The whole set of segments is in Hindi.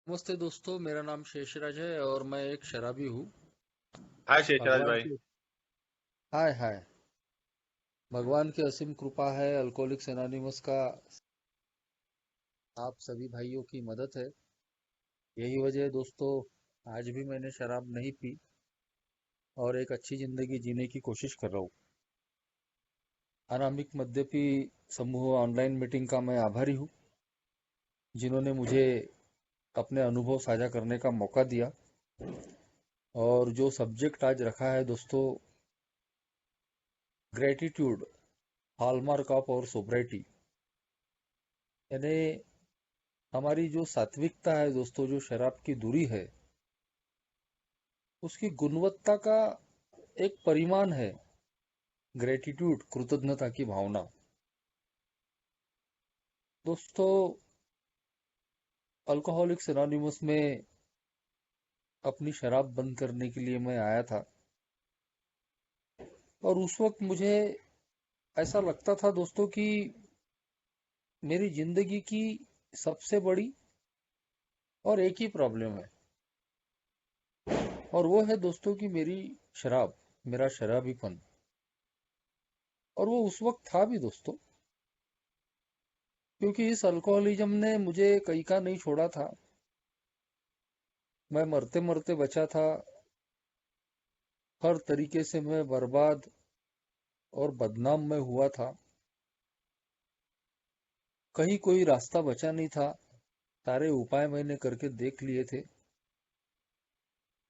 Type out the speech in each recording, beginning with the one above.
नमस्ते दोस्तों, मेरा नाम शेषराज है और मैं एक शराबी हूँ। हाय शेषराज भगवान भाई। की हाय हाय। भगवान की असीम कृपा है, अल्कोहलिक्स एनोनिमस का आप सभी भाइयों की मदद है। यही वजह है दोस्तों, आज भी मैंने शराब नहीं पी और एक अच्छी जिंदगी जीने की कोशिश कर रहा हूँ। अनामिक मद्यपी समूह ऑनलाइन मीटिंग का मैं आभारी हूँ, जिन्होंने मुझे अपने अनुभव साझा करने का मौका दिया। और जो सब्जेक्ट आज रखा है दोस्तों, ग्रेटिट्यूड, हॉलमार्क ऑफ और सोब्राइटी, यानी हमारी जो सात्विकता है दोस्तों, जो शराब की दूरी है, उसकी गुणवत्ता का एक परिमाण है ग्रेटिट्यूड, कृतज्ञता की भावना। दोस्तों, अल्कोहलिक्स एनोनिमस में अपनी शराब बंद करने के लिए मैं आया था। और उस वक्त मुझे ऐसा लगता था दोस्तों कि मेरी जिंदगी की सबसे बड़ी और एक ही प्रॉब्लम है, और वो है दोस्तों कि मेरी शराब, मेरा शराबीपन। और वो उस वक्त था भी दोस्तों, क्योंकि इस अल्कोहलिज्म ने मुझे कहीं का नहीं छोड़ा था। मैं मरते मरते बचा था। हर तरीके से मैं बर्बाद और बदनाम मैं हुआ था। कहीं कोई रास्ता बचा नहीं था। सारे उपाय मैंने करके देख लिए थे।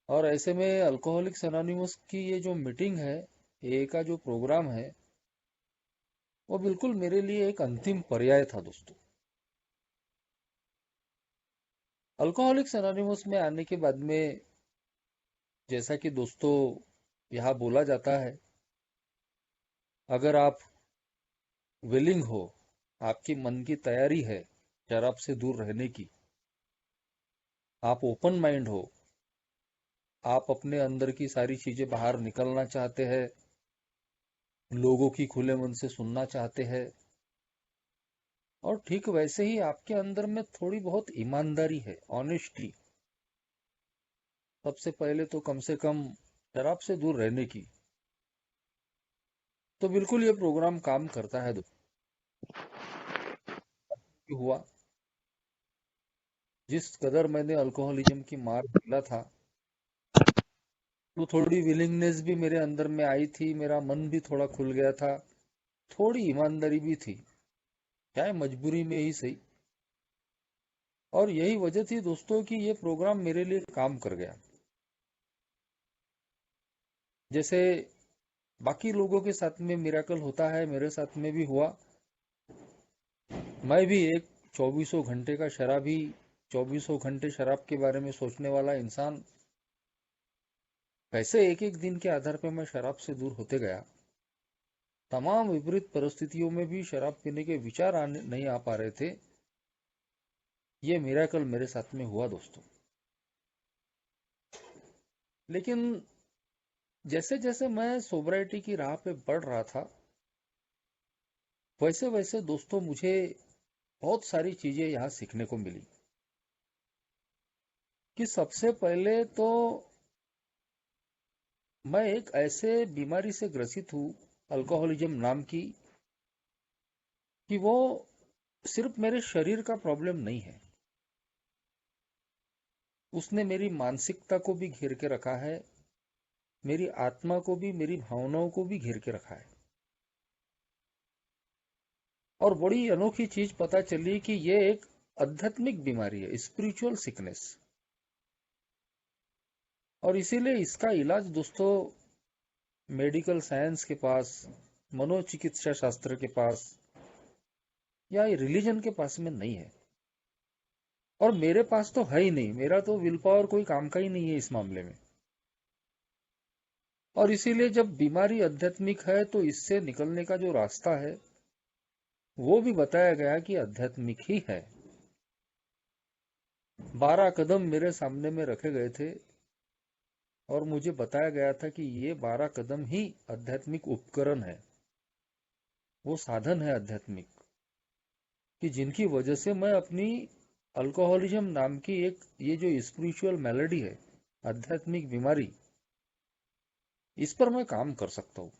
और ऐसे में अल्कोहलिक्स एनोनिमस की ये जो मीटिंग है, ये का जो प्रोग्राम है, वो बिल्कुल मेरे लिए एक अंतिम पर्याय था दोस्तों। अल्कोहलिक्स एनोनिमस में आने के बाद में, जैसा कि दोस्तों यहाँ बोला जाता है, अगर आप विलिंग हो, आपकी मन की तैयारी है शराब से दूर रहने की, आप ओपन माइंड हो, आप अपने अंदर की सारी चीजें बाहर निकलना चाहते हैं, लोगों की खुले मन से सुनना चाहते हैं, और ठीक वैसे ही आपके अंदर में थोड़ी बहुत ईमानदारी है, ऑनेस्टली, सबसे पहले तो कम से कम शराब से दूर रहने की, तो बिल्कुल ये प्रोग्राम काम करता है दोस्तों। हुआ, जिस कदर मैंने अल्कोहलिज्म की मार झेला था, तो थोड़ी विलिंगनेस भी मेरे अंदर में आई थी, मेरा मन भी थोड़ा खुल गया था, थोड़ी ईमानदारी भी थी, चाहे मजबूरी में ही सही। और यही वजह थी दोस्तों कि ये प्रोग्राम मेरे लिए काम कर गया। जैसे बाकी लोगों के साथ में मिराकल होता है, मेरे साथ में भी हुआ। मैं भी एक चौबीसों घंटे का शराबी, चौबीसों घंटे शराब के बारे में सोचने वाला इंसान, कैसे एक एक दिन के आधार पर मैं शराब से दूर होते गया। तमाम विपरीत परिस्थितियों में भी शराब पीने के विचार आने नहीं आ पा रहे थे। ये मिराकल मेरे साथ में हुआ दोस्तों। लेकिन जैसे जैसे मैं सोबराइटी की राह पे बढ़ रहा था, वैसे वैसे दोस्तों मुझे बहुत सारी चीजें यहाँ सीखने को मिली। कि सबसे पहले तो मैं एक ऐसे बीमारी से ग्रसित हूँ, अल्कोहलिज्म नाम की, कि वो सिर्फ मेरे शरीर का प्रॉब्लम नहीं है। उसने मेरी मानसिकता को भी घेर के रखा है, मेरी आत्मा को भी, मेरी भावनाओं को भी घेर के रखा है। और बड़ी अनोखी चीज पता चली कि ये एक आध्यात्मिक बीमारी है, स्पिरिचुअल सिकनेस। और इसीलिए इसका इलाज दोस्तों मेडिकल साइंस के पास, मनोचिकित्सा शास्त्र के पास, या रिलीजन के पास में नहीं है। और मेरे पास तो है ही नहीं, मेरा तो विल पावर कोई काम का ही नहीं है इस मामले में। और इसीलिए जब बीमारी आध्यात्मिक है, तो इससे निकलने का जो रास्ता है, वो भी बताया गया कि आध्यात्मिक ही है। 12 कदम मेरे सामने में रखे गए थे, और मुझे बताया गया था कि ये 12 कदम ही आध्यात्मिक उपकरण है, वो साधन है आध्यात्मिक, कि जिनकी वजह से मैं अपनी अल्कोहलिज्म नाम की एक ये जो स्पिरिचुअल मेलेडी है, आध्यात्मिक बीमारी, इस पर मैं काम कर सकता हूँ।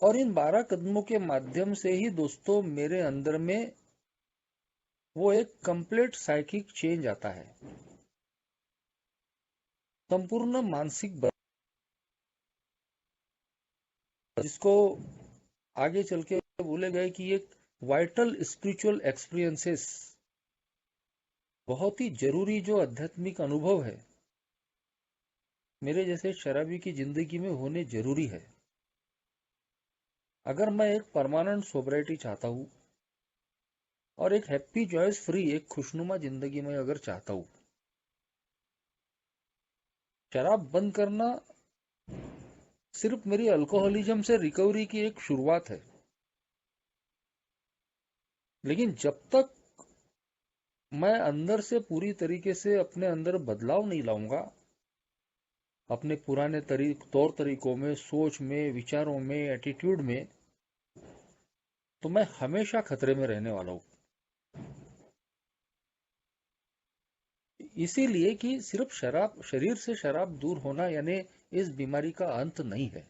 और इन 12 कदमों के माध्यम से ही दोस्तों मेरे अंदर में वो एक कंप्लीट साइकिक चेंज आता है, संपूर्ण मानसिक जिसको आगे चल के बोले गए कि एक वाइटल स्पिरिचुअल एक्सपीरियंसेस, बहुत ही जरूरी जो आध्यात्मिक अनुभव है, मेरे जैसे शराबी की जिंदगी में होने जरूरी है। अगर मैं एक परमानेंट सोबराइटी चाहता हूँ और एक हैप्पी जॉयस फ्री एक खुशनुमा जिंदगी में अगर चाहता हूँ, शराब बंद करना सिर्फ मेरी अल्कोहलिज्म से रिकवरी की एक शुरुआत है। लेकिन जब तक मैं अंदर से पूरी तरीके से अपने अंदर बदलाव नहीं लाऊंगा, अपने पुराने तौर तरीकों में, सोच में, विचारों में, एटीट्यूड में, तो मैं हमेशा खतरे में रहने वाला हूं। इसीलिए कि सिर्फ शराब, शरीर से शराब दूर होना यानी इस बीमारी का अंत नहीं है।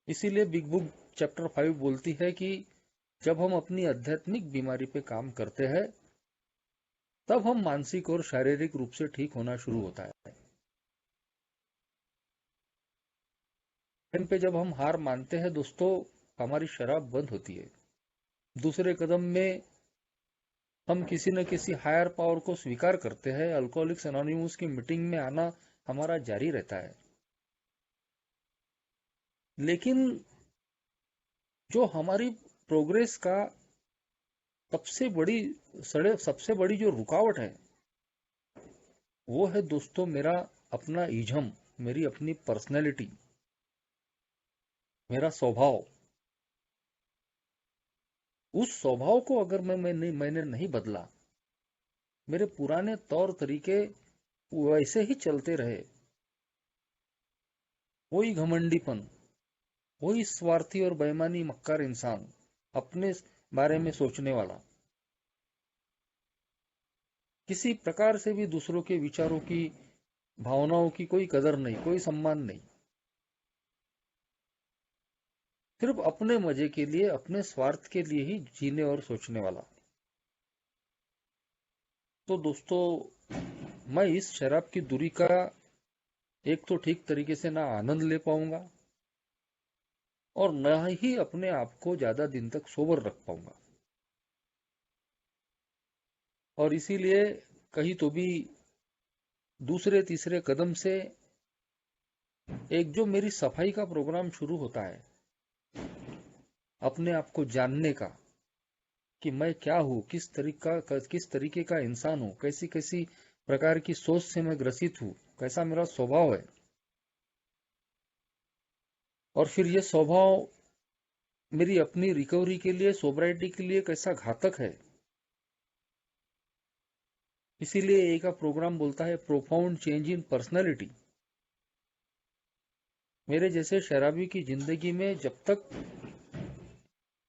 इसीलिए बिग बुक चैप्टर 5 बोलती है कि जब हम अपनी आध्यात्मिक बीमारी पे काम करते हैं, तब हम मानसिक और शारीरिक रूप से ठीक होना शुरू होता है। टाइम पे जब हम हार मानते हैं दोस्तों, हमारी शराब बंद होती है। दूसरे कदम में हम किसी न किसी हायर पावर को स्वीकार करते हैं। अल्कोहलिक्स एनोनिमस की मीटिंग में आना हमारा जारी रहता है। लेकिन जो हमारी प्रोग्रेस का सबसे बड़ी जो रुकावट है, वो है दोस्तों मेरा अपना इज्म, मेरी अपनी पर्सनैलिटी, मेरा स्वभाव। उस स्वभाव को अगर मैंने नहीं बदला, मेरे पुराने तौर तरीके वैसे ही चलते रहे, वही घमंडीपन, वही स्वार्थी और बेईमानी मक्कार इंसान, अपने बारे में सोचने वाला, किसी प्रकार से भी दूसरों के विचारों की, भावनाओं की कोई कदर नहीं, कोई सम्मान नहीं, सिर्फ अपने मजे के लिए, अपने स्वार्थ के लिए ही जीने और सोचने वाला। तो दोस्तों, मैं इस शराब की दूरी का एक तो ठीक तरीके से ना आनंद ले पाऊंगा और न ही अपने आप को ज्यादा दिन तक सोबर रख पाऊंगा। और इसीलिए कहीं तो भी दूसरे तीसरे कदम से एक जो मेरी सफाई का प्रोग्राम शुरू होता है, अपने आप को जानने का कि मैं क्या हूं, किस तरीके का इंसान हूं, कैसी कैसी प्रकार की सोच से मैं ग्रसित हूं, कैसा मेरा स्वभाव है। और फिर ये स्वभाव मेरी अपनी रिकवरी के लिए, सोब्राइटी के लिए कैसा घातक है। इसीलिए एक प्रोग्राम बोलता है प्रोफाउंड चेंज इन पर्सनैलिटी। मेरे जैसे शराबी की जिंदगी में जब तक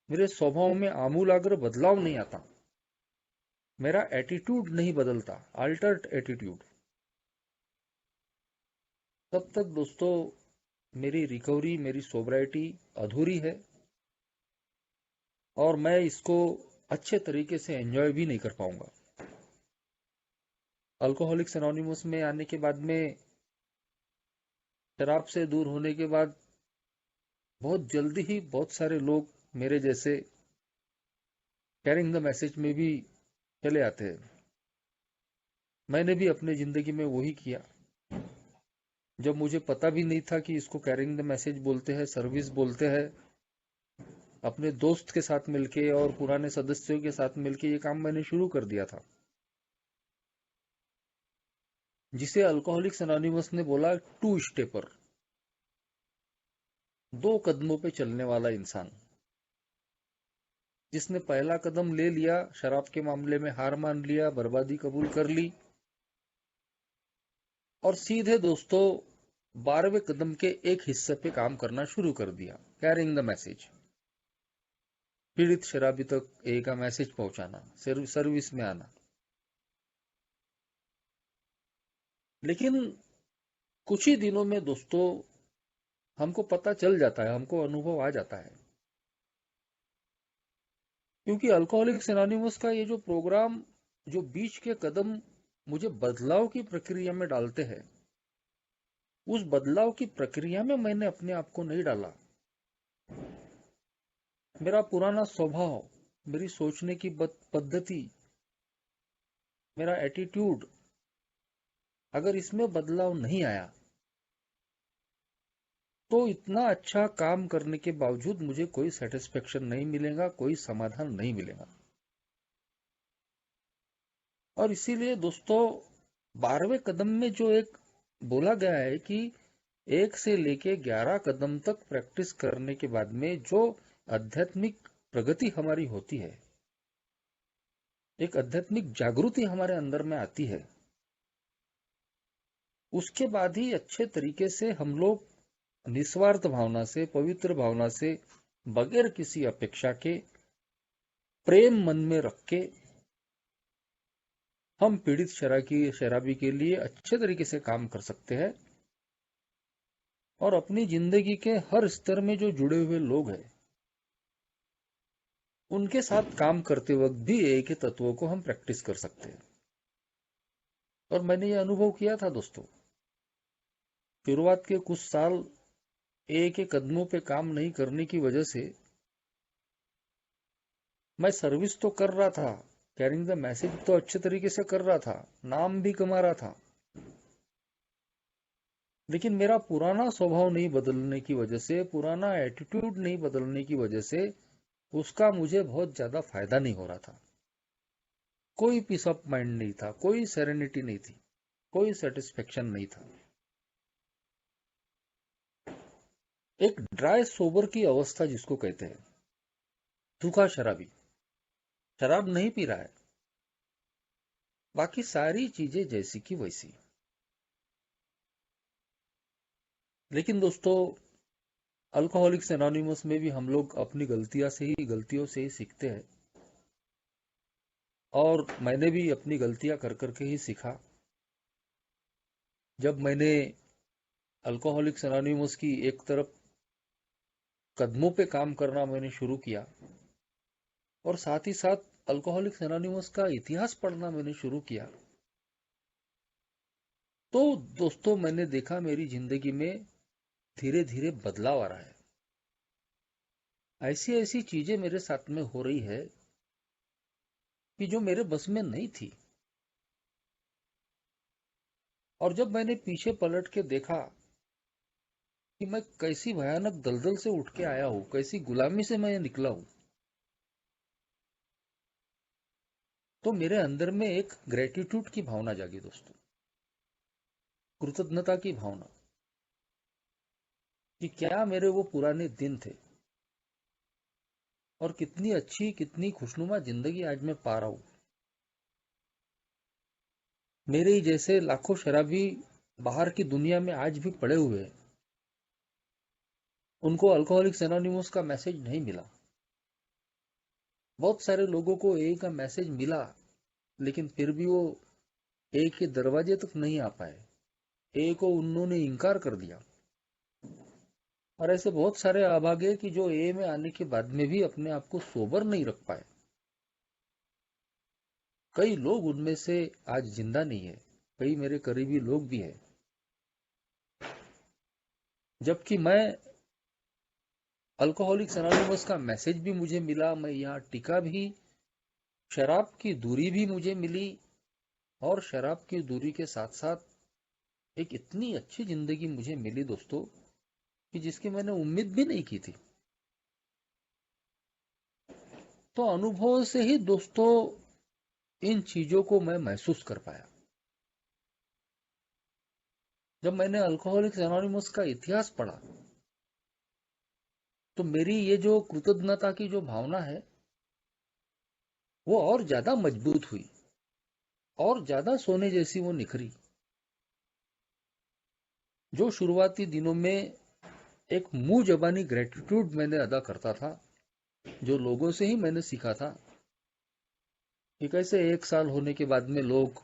मेरे स्वभाव में आमूलाग्र बदलाव नहीं आता, मेरा एटीट्यूड नहीं बदलता, अल्टर्ड एटीट्यूड, तब तक दोस्तों मेरी रिकवरी, मेरी सोब्राइटी अधूरी है और मैं इसको अच्छे तरीके से एंजॉय भी नहीं कर पाऊंगा। अल्कोहलिक्स एनोनिमस में आने के बाद में, शराब से दूर होने के बाद, बहुत जल्दी ही बहुत सारे लोग मेरे जैसे कैरिंग द मैसेज में भी चले आते हैं। मैंने भी अपने जिंदगी में वही किया। जब मुझे पता भी नहीं था कि इसको कैरिंग द मैसेज बोलते हैं, सर्विस बोलते हैं, अपने दोस्त के साथ मिलके और पुराने सदस्यों के साथ मिलके ये काम मैंने शुरू कर दिया था, जिसे अल्कोहलिक्स एनोनिमस ने बोला टू स्टेपर, 2 कदमों पे चलने वाला इंसान। जिसने पहला कदम ले लिया, शराब के मामले में हार मान लिया, बर्बादी कबूल कर ली और सीधे दोस्तों 12वें कदम के एक हिस्से पे काम करना शुरू कर दिया, कैरिंग द मैसेज। पीड़ित शराबी तक ए का मैसेज पहुंचाना, सर्विस में आना। लेकिन कुछ ही दिनों में दोस्तों हमको पता चल जाता है, हमको अनुभव आ जाता है, क्योंकि अल्कोहलिक्स एनोनिमस का ये जो प्रोग्राम, जो बीच के कदम मुझे बदलाव की प्रक्रिया में डालते हैं, उस बदलाव की प्रक्रिया में मैंने अपने आप को नहीं डाला। मेरा पुराना स्वभाव, मेरी सोचने की पद्धति, मेरा एटीट्यूड, अगर इसमें बदलाव नहीं आया तो इतना अच्छा काम करने के बावजूद मुझे कोई सेटिस्फेक्शन नहीं मिलेगा, कोई समाधान नहीं मिलेगा। और इसीलिए दोस्तों 12वें कदम में जो एक बोला गया है कि 1 से लेके 11 कदम तक प्रैक्टिस करने के बाद में जो आध्यात्मिक प्रगति हमारी होती है, एक आध्यात्मिक जागृति हमारे अंदर में आती है, उसके बाद ही अच्छे तरीके से हम लोग निस्वार्थ भावना से, पवित्र भावना से, बगैर किसी अपेक्षा के, प्रेम मन में रख के हम पीड़ित शराबी के लिए अच्छे तरीके से काम कर सकते हैं। और अपनी जिंदगी के हर स्तर में जो जुड़े हुए लोग हैं, उनके साथ काम करते वक्त भी एक ही तत्वों को हम प्रैक्टिस कर सकते हैं। और मैंने ये अनुभव किया था दोस्तों, शुरुआत के कुछ साल एक एक कदमों पे काम नहीं करने की वजह से मैं सर्विस तो कर रहा था, कैरिंग द मैसेज तो अच्छे तरीके से कर रहा था, नाम भी कमा रहा था, लेकिन मेरा पुराना स्वभाव नहीं बदलने की वजह से, पुराना एटीट्यूड नहीं बदलने की वजह से उसका मुझे बहुत ज्यादा फायदा नहीं हो रहा था। कोई पीस ऑफ माइंड नहीं था, कोई सेरेनिटी नहीं थी, कोई सेटिस्फेक्शन नहीं था। एक ड्राई सोबर की अवस्था जिसको कहते हैं, सूखा शराबी, शराब नहीं पी रहा है, बाकी सारी चीजें जैसी की वैसी। लेकिन दोस्तों अल्कोहलिक्स एनोनिमस में भी हम लोग अपनी गलतियों से ही सीखते हैं। और मैंने भी अपनी गलतियां कर करके ही सीखा। जब मैंने अल्कोहलिक्स एनोनिमस की एक तरफ कदमों पे काम करना मैंने शुरू किया, और साथ ही साथ अल्कोहलिक्स एनोनिमस का इतिहास पढ़ना मैंने शुरू किया, तो दोस्तों मैंने देखा मेरी जिंदगी में धीरे धीरे बदलाव आ रहा है। ऐसी ऐसी चीजें मेरे साथ में हो रही है कि जो मेरे बस में नहीं थी। और जब मैंने पीछे पलट के देखा कि मैं कैसी भयानक दलदल से उठ के आया हूं, कैसी गुलामी से मैं निकला हूं, तो मेरे अंदर में एक ग्रेटिट्यूड की भावना जागी दोस्तों, कृतज्ञता की भावना, कि क्या मेरे वो पुराने दिन थे और कितनी अच्छी, कितनी खुशनुमा जिंदगी आज मैं पा रहा हूं। मेरे ही जैसे लाखों शराबी बाहर की दुनिया में आज भी पड़े हुए हैं, उनको अल्कोहलिक्स एनोनिमस का मैसेज नहीं मिला। बहुत सारे लोगों को ए का मैसेज मिला, लेकिन फिर भी वो ए के दरवाजे तक नहीं आ पाए, ए को उन्होंने इनकार कर दिया। और ऐसे बहुत सारे अभागे कि जो ए में आने के बाद में भी अपने आप को सोबर नहीं रख पाए। कई लोग उनमें से आज जिंदा नहीं है, कई मेरे करीबी लोग भी हैं। जबकि मैं अल्कोहलिक्स एनोनिमस का मैसेज भी मुझे मिला, मैं यहाँ टिका भी, शराब की दूरी भी मुझे मिली, और शराब की दूरी के साथ साथ एक इतनी अच्छी जिंदगी मुझे मिली दोस्तों, कि जिसकी मैंने उम्मीद भी नहीं की थी। तो अनुभव से ही दोस्तों इन चीजों को मैं महसूस कर पाया। जब मैंने अल्कोहलिक्स एनोनिमस का इतिहास पढ़ा, तो मेरी ये जो कृतज्ञता की जो भावना है, वो और ज्यादा मजबूत हुई, और ज्यादा सोने जैसी वो निखरी। जो शुरुआती दिनों में एक मुंह जबानी ग्रेटिट्यूड मैंने अदा करता था, जो लोगों से ही मैंने सीखा था कि कैसे एक साल होने के बाद में लोग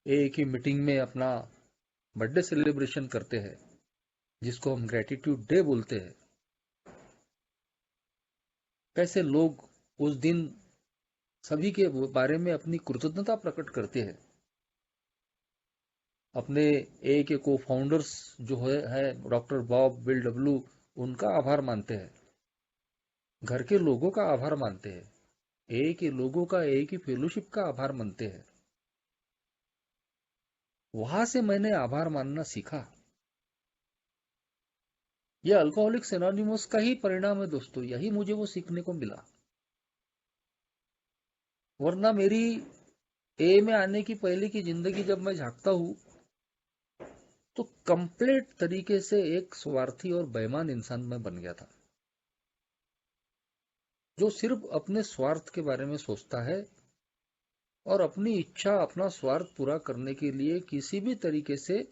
एक ही मीटिंग में अपना बर्थडे सेलिब्रेशन करते हैं, जिसको हम ग्रेटिट्यूड डे बोलते हैं। कैसे लोग उस दिन सभी के बारे में अपनी कृतज्ञता प्रकट करते हैं, अपने ए के को फाउंडर्स जो है डॉक्टर बॉब, बिल डब्ल्यू, उनका आभार मानते हैं, घर के लोगों का आभार मानते हैं, ए के लोगों का, ए की फेलोशिप का आभार मानते हैं। वहां से मैंने आभार मानना सीखा। यह अल्कोहलिक्स एनोनिमस का ही परिणाम है दोस्तों, यही मुझे वो सीखने को मिला। वरना मेरी ए में आने की पहले की जिंदगी जब मैं झांकता हूं तो कंप्लीट तरीके से एक स्वार्थी और बेईमान इंसान में बन गया था, जो सिर्फ अपने स्वार्थ के बारे में सोचता है और अपनी इच्छा, अपना स्वार्थ पूरा करने के लिए किसी भी तरीके से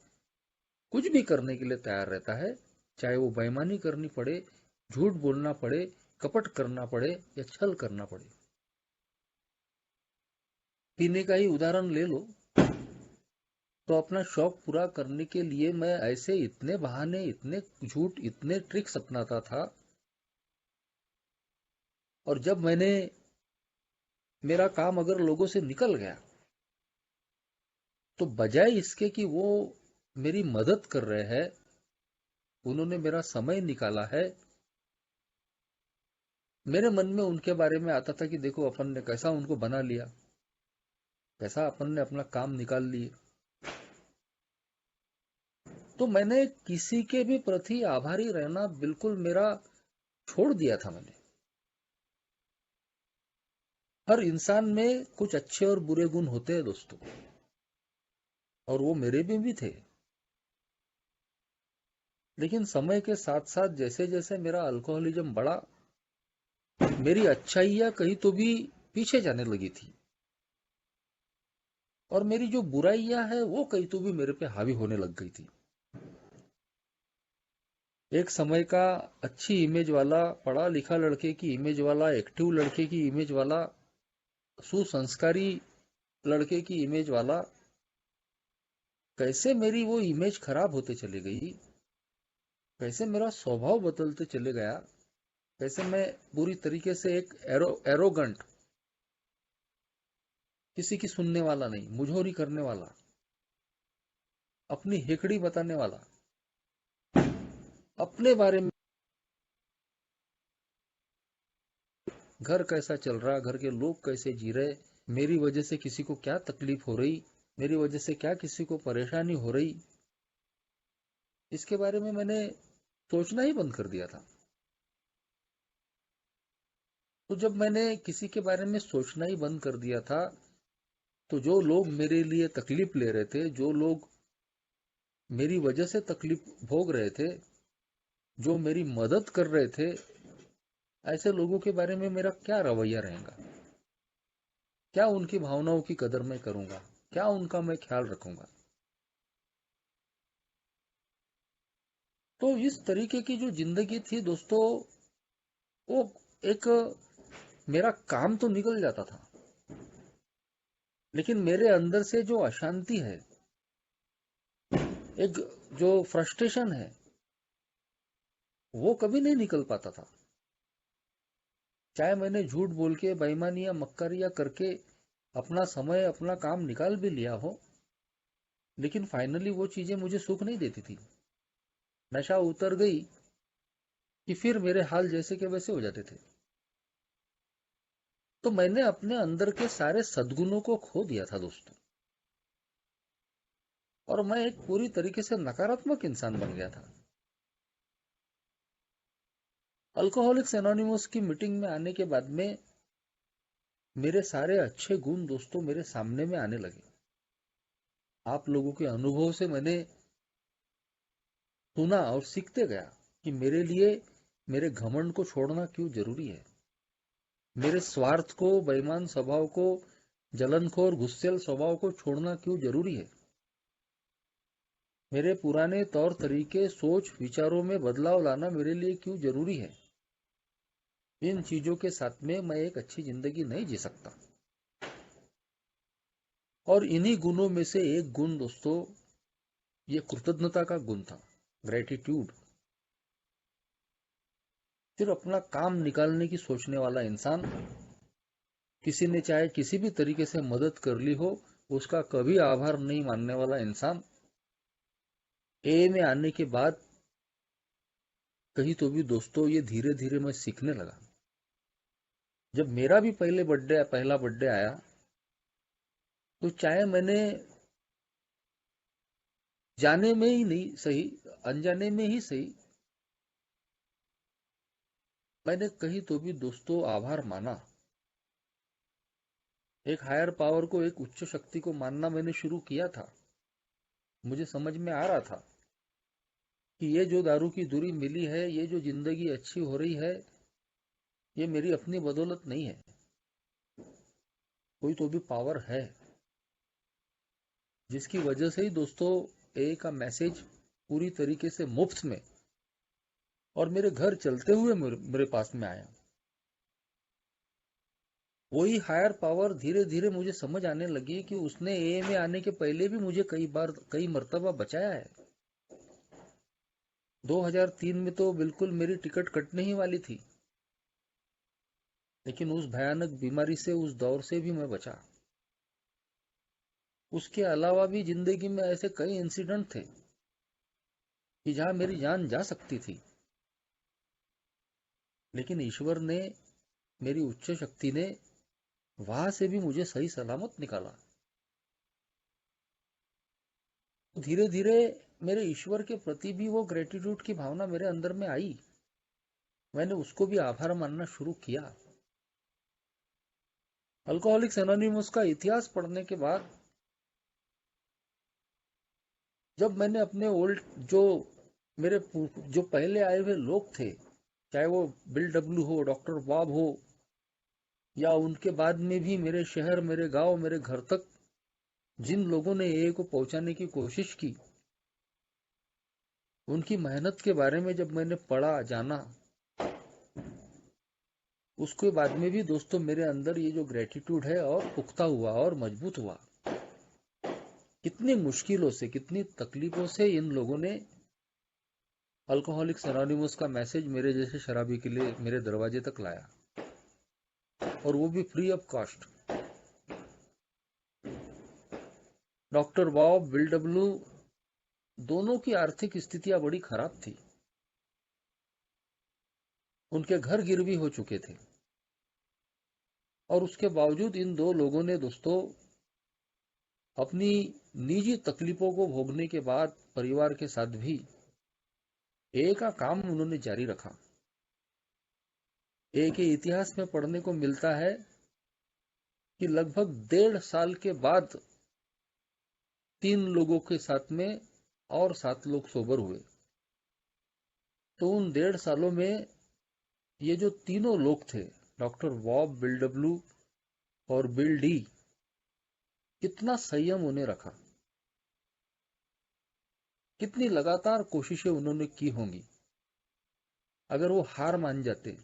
कुछ भी करने के लिए तैयार रहता है, चाहे वो बेईमानी करनी पड़े, झूठ बोलना पड़े, कपट करना पड़े या छल करना पड़े। पीने का ही उदाहरण ले लो, तो अपना शौक पूरा करने के लिए मैं ऐसे इतने बहाने, इतने झूठ, इतने ट्रिक्स अपनाता था। और जब मैंने मेरा काम अगर लोगों से निकल गया, तो बजाय इसके कि वो मेरी मदद कर रहे हैं, उन्होंने मेरा समय निकाला है, मेरे मन में उनके बारे में आता था कि देखो अपन ने कैसा उनको बना लिया, कैसा अपन ने अपना काम निकाल लिए। तो मैंने किसी के भी प्रति आभारी रहना बिल्कुल मेरा छोड़ दिया था मैंने। हर इंसान में कुछ अच्छे और बुरे गुण होते हैं दोस्तों, और वो मेरे में भी थे। लेकिन समय के साथ साथ जैसे जैसे मेरा अल्कोहलिज्म बढ़ा, मेरी अच्छाइयां कहीं तो भी पीछे जाने लगी थी, और मेरी जो बुराइयां हैं वो कहीं तो भी मेरे पे हावी होने लग गई थी। एक समय का अच्छी इमेज वाला, पढ़ा लिखा लड़के की इमेज वाला, एक्टिव लड़के की इमेज वाला, सुसंस्कारी लड़के की इमेज वाला, कैसे मेरी वो इमेज खराब होते चली गई, कैसे मेरा स्वभाव बदलते चले गया, कैसे मैं पूरी तरीके से एक एरोगंट, किसी की सुनने वाला नहीं, मुझोरी करने वाला, अपनी हेकड़ी बताने वाला, अपने बारे में, घर कैसा चल रहा, घर के लोग कैसे जी रहे, मेरी वजह से किसी को क्या तकलीफ हो रही, मेरी वजह से क्या किसी को परेशानी हो रही, इसके बारे में मैंने सोचना ही बंद कर दिया था। तो जब मैंने किसी के बारे में सोचना ही बंद कर दिया था, तो जो लोग मेरे लिए तकलीफ ले रहे थे, जो लोग मेरी वजह से तकलीफ भोग रहे थे, जो मेरी मदद कर रहे थे, ऐसे लोगों के बारे में मेरा क्या रवैया रहेगा, क्या उनकी भावनाओं की कदर मैं करूंगा, क्या उनका मैं ख्याल रखूंगा। तो इस तरीके की जो जिंदगी थी दोस्तों, वो एक, मेरा काम तो निकल जाता था, लेकिन मेरे अंदर से जो अशांति है, एक जो फ्रस्ट्रेशन है, वो कभी नहीं निकल पाता था। चाहे मैंने झूठ बोल के, बेईमानियां, मक्कारियां करके अपना समय, अपना काम निकाल भी लिया हो, लेकिन फाइनली वो चीजें मुझे सुख नहीं देती थी। नशा उतर गई कि फिर मेरे हाल जैसे के वैसे हो जाते थे। तो मैंने अपने अंदर के सारे सद्गुणों को खो दिया था दोस्तों, और मैं एक पूरी तरीके से नकारात्मक इंसान बन गया था। अल्कोहलिक्स एनोनिमस की मीटिंग में आने के बाद में मेरे सारे अच्छे गुण दोस्तों मेरे सामने में आने लगे। आप लोगों के अनुभव से मैंने सुना और सीखते गया कि मेरे लिए मेरे घमंड को छोड़ना क्यों जरूरी है, मेरे स्वार्थ को, बेईमान स्वभाव को, जलनखोर गुस्सेल स्वभाव को छोड़ना क्यों जरूरी है, मेरे पुराने तौर तरीके, सोच विचारों में बदलाव लाना मेरे लिए क्यों जरूरी है। इन चीजों के साथ में मैं एक अच्छी जिंदगी नहीं जी सकता। और इन्हीं गुणों में से एक गुण दोस्तों, ये कृतज्ञता का गुण था, ग्रेटिट्यूड। सिर्फ अपना काम निकालने की सोचने वाला इंसान, किसी ने चाहे किसी भी तरीके से मदद कर ली हो, उसका कभी आभार नहीं मानने वाला इंसान, ए में आने के बाद कहीं तो भी दोस्तों ये धीरे धीरे मैं सीखने लगा। जब मेरा भी पहला बर्थडे आया, तो चाहे मैंने जाने में ही नहीं सही, अनजाने में ही सही, मैंने कहीं तो भी दोस्तों आभार माना। एक हायर पावर को, एक उच्च शक्ति को मानना मैंने शुरू किया था। मुझे समझ में आ रहा था कि ये जो दारू की दूरी मिली है, ये जो जिंदगी अच्छी हो रही है, ये मेरी अपनी बदौलत नहीं है, कोई तो भी पावर है, जिसकी वजह से ही दोस्तों ए का मैसेज पूरी तरीके से मुफ्त में और मेरे घर चलते हुए मेरे पास में आया। वही हायर पावर धीरे धीरे मुझे समझ आने लगी कि उसने ए में आने के पहले भी मुझे कई मर्तबा बचाया है। 2003 में तो बिल्कुल मेरी टिकट कटने ही वाली थी, लेकिन उस भयानक बीमारी से, उस दौर से भी मैं बचा। उसके अलावा भी जिंदगी में ऐसे कई इंसिडेंट थे कि जहां मेरी जान जा सकती थी, लेकिन ईश्वर ने, मेरी उच्च शक्ति ने वहां से भी मुझे सही सलामत निकाला। धीरे धीरे मेरे ईश्वर के प्रति भी वो ग्रेटिट्यूड की भावना मेरे अंदर में आई। मैंने उसको भी आभार मानना शुरू किया। अल्कोहलिक्स एनोनिमस का इतिहास पढ़ने के बाद, जब मैंने अपने ओल्ड, जो मेरे जो पहले आए हुए लोग थे, चाहे वो बिल डब्ल्यू हो, डॉक्टर बॉब हो, या उनके बाद में भी मेरे शहर, मेरे गांव, मेरे घर तक जिन लोगों ने ए को पहुंचाने की कोशिश की, उनकी मेहनत के बारे में जब मैंने पढ़ा, जाना, उसके बाद में भी दोस्तों मेरे अंदर ये जो ग्रेटिट्यूड है और पुख्ता हुआ और मजबूत हुआ। कितनी मुश्किलों से, कितनी तकलीफों से इन लोगों ने अल्कोहलिक्स एनोनिमस का मैसेज मेरे जैसे शराबी के लिए मेरे दरवाजे तक लाया, और वो भी free of cost. Doctor Bob, bill W, दोनों की आर्थिक स्थितियां बड़ी खराब थी। उनके घर गिरवी हो चुके थे, और उसके बावजूद इन दो लोगों ने दोस्तों अपनी निजी तकलीफों को भोगने के बाद परिवार के साथ भी ए का काम उन्होंने जारी रखा। ए के इतिहास में पढ़ने को मिलता है कि लगभग 1.5 साल के बाद 3 लोगों के साथ में और 7 लोग सोबर हुए। तो उन 1.5 सालों में ये जो तीनों लोग थे, डॉक्टर वॉब, बिल डब्ल्यू और बिल डी, कितना संयम उन्हें रखा, कितनी लगातार कोशिशें उन्होंने की होंगी। अगर वो हार मान जाते,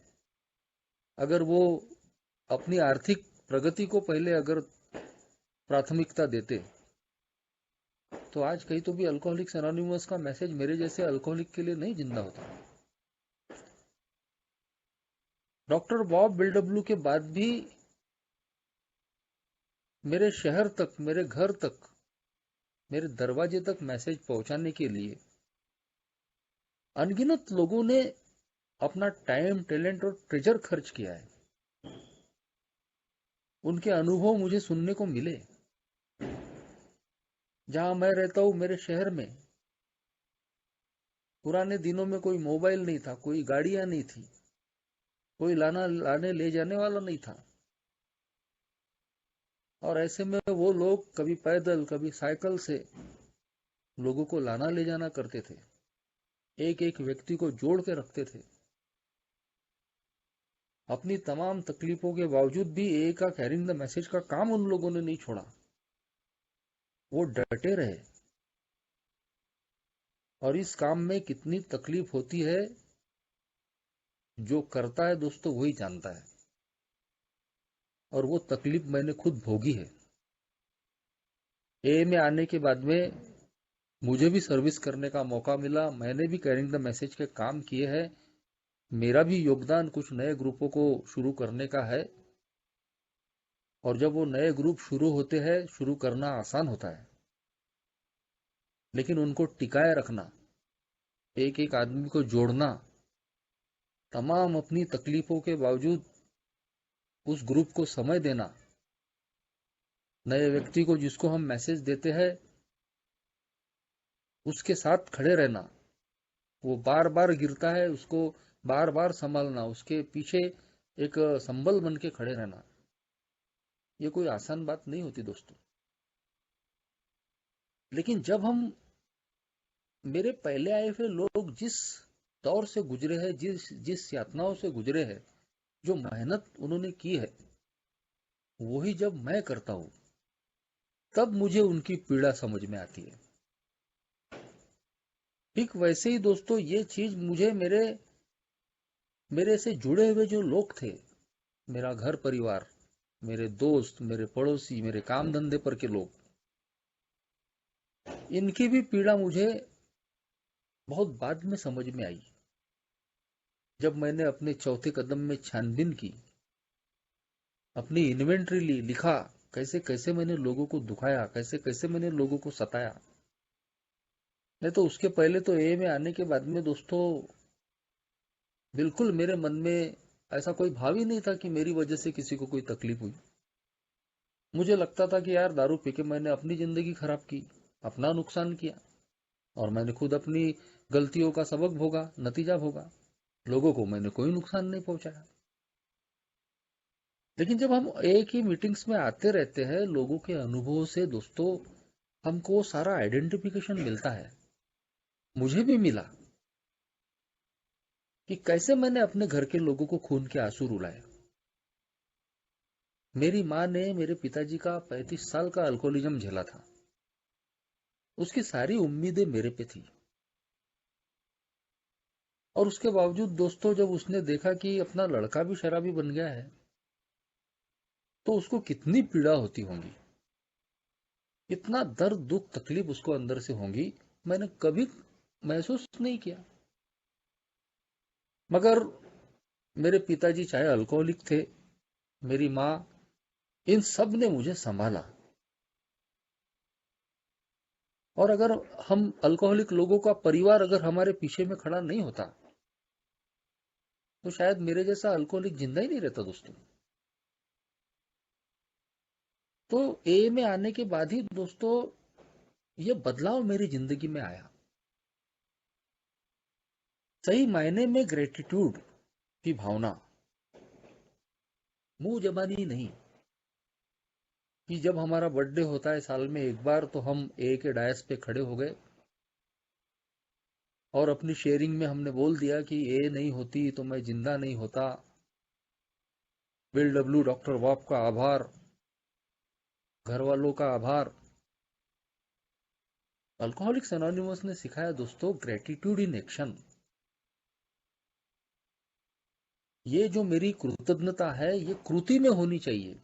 अगर वो अपनी आर्थिक प्रगति को पहले अगर प्राथमिकता देते, तो आज कहीं तो भी अल्कोहलिक्स एनोनिमस का मैसेज मेरे जैसे अल्कोहलिक के लिए नहीं जिंदा होता। डॉक्टर बॉब, बिल डब्ल्यू के बाद भी मेरे शहर तक, मेरे घर तक, मेरे दरवाजे तक मैसेज पहुंचाने के लिए अनगिनत लोगों ने अपना टाइम, टैलेंट और ट्रेजर खर्च किया है। उनके अनुभव मुझे सुनने को मिले। जहां मैं रहता हूं, मेरे शहर में, पुराने दिनों में कोई मोबाइल नहीं था, कोई गाड़ियां नहीं थी, कोई लाने ले जाने वाला नहीं था, और ऐसे में वो लोग कभी पैदल, कभी साइकिल से लोगों को लाना ले जाना करते थे, एक एक व्यक्ति को जोड़ के रखते थे। अपनी तमाम तकलीफों के बावजूद भी ए का कैरिंग द मैसेज का काम उन लोगों ने नहीं छोड़ा। वो डटे रहे। और इस काम में कितनी तकलीफ होती है जो करता है दोस्तों वही जानता है, और वो तकलीफ मैंने खुद भोगी है। ए में आने के बाद में मुझे भी सर्विस करने का मौका मिला, मैंने भी कैरिंग द मैसेज के काम किए हैं, मेरा भी योगदान कुछ नए ग्रुपों को शुरू करने का है। और जब वो नए ग्रुप शुरू होते हैं, शुरू करना आसान होता है, लेकिन उनको टिकाए रखना, एक एक आदमी को जोड़ना, तमाम अपनी तकलीफों के बावजूद उस ग्रुप को समय देना, नए व्यक्ति को जिसको हम मैसेज देते हैं उसके साथ खड़े रहना, वो बार बार गिरता है उसको बार बार संभालना, उसके पीछे एक संबल बन के खड़े रहना, ये कोई आसान बात नहीं होती दोस्तों। लेकिन जब हम, मेरे पहले आए हुए लोग जिस दौर से गुजरे हैं, जिस जिस यातनाओं से गुजरे हैं, जो मेहनत उन्होंने की है, वही जब मैं करता हूं तब मुझे उनकी पीड़ा समझ में आती है। ठीक वैसे ही दोस्तों ये चीज मुझे मेरे मेरे से जुड़े हुए जो लोग थे, मेरा घर परिवार, मेरे दोस्त, मेरे पड़ोसी, मेरे काम धंधे पर के लोग, इनकी भी पीड़ा मुझे बहुत बाद में समझ में आई, जब मैंने अपने चौथे कदम में छानबीन की, अपनी इन्वेंट्री ली, लिखा कैसे कैसे मैंने लोगों को दुखाया, कैसे कैसे मैंने लोगों को सताया। नहीं तो उसके पहले तो ए में आने के बाद में दोस्तों बिल्कुल मेरे मन में ऐसा कोई भाव ही नहीं था कि मेरी वजह से किसी को कोई तकलीफ हुई। मुझे लगता था कि यार दारू पी के मैंने अपनी जिंदगी खराब की, अपना नुकसान किया, और मैंने खुद अपनी गलतियों का सबक भोगा, नतीजा भोगा, लोगों को मैंने कोई नुकसान नहीं पहुंचाया। लेकिन जब हम एक ही मीटिंग्स में आते रहते हैं, लोगों के अनुभवों से दोस्तों हमको सारा आइडेंटिफिकेशन मिलता है। मुझे भी मिला कि कैसे मैंने अपने घर के लोगों को खून के आंसू रुलाए। मेरी माँ ने मेरे पिताजी का 35 साल का अल्कोहलिज्म झेला था, उसकी सारी उम्मीदें मेरे पे थी, और उसके बावजूद दोस्तों जब उसने देखा कि अपना लड़का भी शराबी बन गया है, तो उसको कितनी पीड़ा होती होगी, इतना दर्द दुख तकलीफ उसको अंदर से होगी, मैंने कभी महसूस नहीं किया। मगर मेरे पिताजी चाहे अल्कोहलिक थे, मेरी माँ, इन सब ने मुझे संभाला। और अगर हम अल्कोहलिक लोगों का परिवार अगर हमारे पीछे में खड़ा नहीं होता, तो शायद मेरे जैसा अल्कोहलिक जिंदा ही नहीं रहता दोस्तों। तो ए में आने के बाद ही दोस्तों ये बदलाव मेरी जिंदगी में आया, सही मायने में ग्रेटिट्यूड की भावना, मुंह जबानी नहीं, कि जब हमारा बर्थडे होता है साल में एक बार, तो हम ए के डायस पे खड़े हो गए और अपनी शेयरिंग में हमने बोल दिया कि ए नहीं होती तो मैं जिंदा नहीं होता, बिल डब्ल्यू डॉक्टर वॉप का आभार, घर वालों का आभार। अल्कोहलिक्स एनोनिमस ने सिखाया दोस्तों ग्रेटिट्यूड इन एक्शन। ये जो मेरी कृतज्ञता है ये कृति में होनी चाहिए।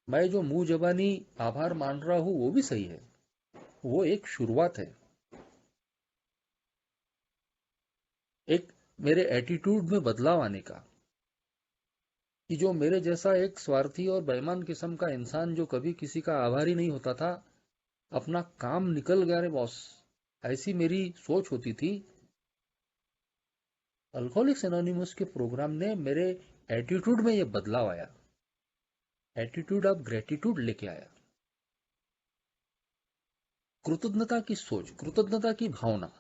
मैं जो मुंह जबानी आभार मान रहा हूं वो भी सही है, वो एक शुरुआत है, एक मेरे एटीट्यूड में बदलाव आने का, कि जो मेरे जैसा एक स्वार्थी और बेईमान किस्म का इंसान जो कभी किसी का आभारी नहीं होता था, अपना काम निकल गया रे बॉस, ऐसी मेरी सोच होती थी। अल्कोहलिक्स एनोनिमस के प्रोग्राम ने मेरे एटीट्यूड में ये बदलाव आया, एटीट्यूड ऑफ ग्रेटिट्यूड लेके आया, कृतज्ञता की सोच, कृतज्ञता की भावना,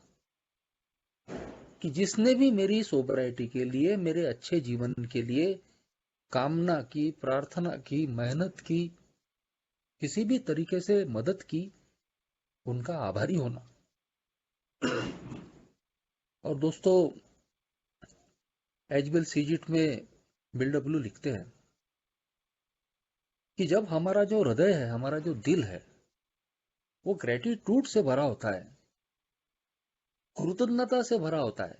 कि जिसने भी मेरी सोबराइटी के लिए, मेरे अच्छे जीवन के लिए कामना की, प्रार्थना की, मेहनत की, किसी भी तरीके से मदद की, उनका आभारी होना। और दोस्तों एचबीएल सीजीट में बिल डब्ल्यू लिखते हैं कि जब हमारा जो हृदय है, हमारा जो दिल है, वो ग्रेटिट्यूड से भरा होता है, कृतज्ञता से भरा होता है,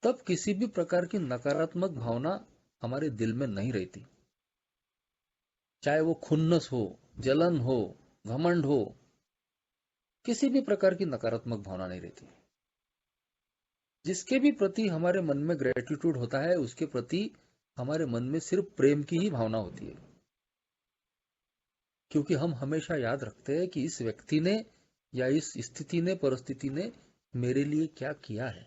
तब किसी भी प्रकार की नकारात्मक भावना हमारे दिल में नहीं रहती, चाहे वो खुन्नस हो, जलन हो, घमंड हो, किसी भी प्रकार की नकारात्मक भावना नहीं रहती। जिसके भी प्रति हमारे मन में ग्रेटिट्यूड होता है, उसके प्रति हमारे मन में सिर्फ प्रेम की ही भावना होती है, क्योंकि हम हमेशा याद रखते हैं कि इस व्यक्ति ने या इस स्थिति ने, परिस्थिति ने मेरे लिए क्या किया है।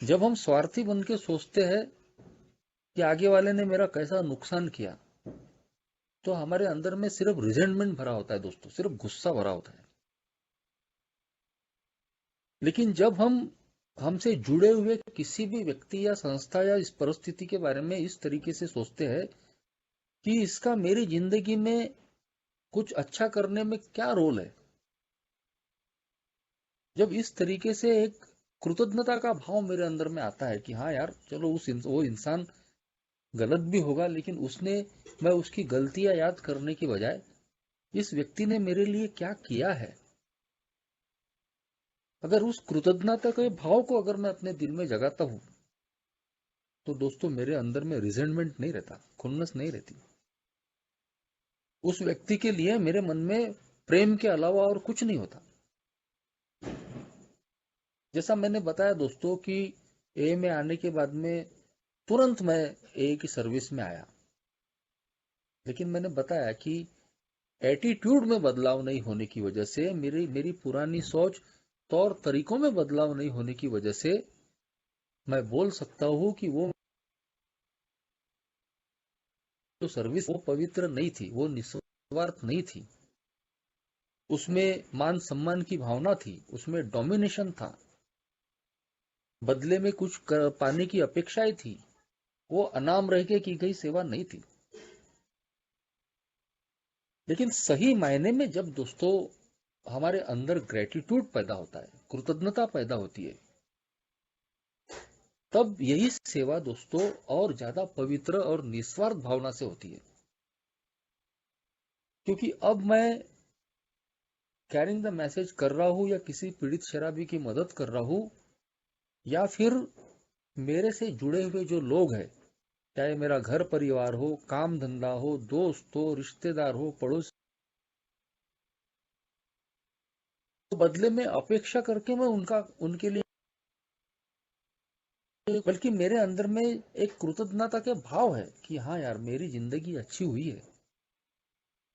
जब हम स्वार्थी बन के सोचते हैं कि आगे वाले ने मेरा कैसा नुकसान किया, तो हमारे अंदर में सिर्फ रिजेंटमेंट भरा होता है दोस्तों, सिर्फ गुस्सा भरा होता है। लेकिन जब हम हमसे जुड़े हुए किसी भी व्यक्ति या संस्था या इस परिस्थिति के बारे में इस तरीके से सोचते हैं कि इसका मेरी जिंदगी में कुछ अच्छा करने में क्या रोल है, जब इस तरीके से एक कृतज्ञता का भाव मेरे अंदर में आता है कि हाँ यार, चलो वो इंसान गलत भी होगा, लेकिन मैं उसकी गलतियां याद करने की बजाय इस व्यक्ति ने मेरे लिए क्या किया है, अगर उस कृतज्ञता के भाव को अगर मैं अपने दिल में जगाता हूं, तो दोस्तों मेरे अंदर में रिजेंटमेंट नहीं रहता, खुन्नस नहीं रहती। उस व्यक्ति के लिए मेरे मन में प्रेम के अलावा और कुछ नहीं होता। जैसा मैंने बताया दोस्तों कि ए में आने के बाद में तुरंत मैं ए की सर्विस में आया, लेकिन मैंने बताया कि एटीट्यूड में बदलाव नहीं होने की वजह से, मेरी मेरी पुरानी सोच, तौर तरीकों में बदलाव नहीं होने की वजह से मैं बोल सकता हूं कि वो जो सर्विस वो पवित्र नहीं थी, वो निस्वार्थ नहीं थी, उसमें मान सम्मान की भावना थी, उसमें डोमिनेशन था, बदले में कुछ पाने की अपेक्षाएं थी, वो अनाम रह के की गई सेवा नहीं थी। लेकिन सही मायने में जब दोस्तों हमारे अंदर ग्रेटिट्यूड पैदा होता है, कृतज्ञता पैदा होती है, तब यही सेवा दोस्तों और ज्यादा पवित्र और निस्वार्थ भावना से होती है। क्योंकि अब मैं कैरिंग द मैसेज कर रहा हूं, या किसी पीड़ित शराबी की मदद कर रहा हूं, या फिर मेरे से जुड़े हुए जो लोग हैं, चाहे मेरा घर परिवार हो, काम धंधा हो, दोस्त हो, रिश्तेदार हो, पड़ोस, तो बदले में अपेक्षा करके मैं उनके लिए, बल्कि मेरे अंदर में एक कृतज्ञता के भाव है कि हाँ यार, मेरी जिंदगी अच्छी हुई है,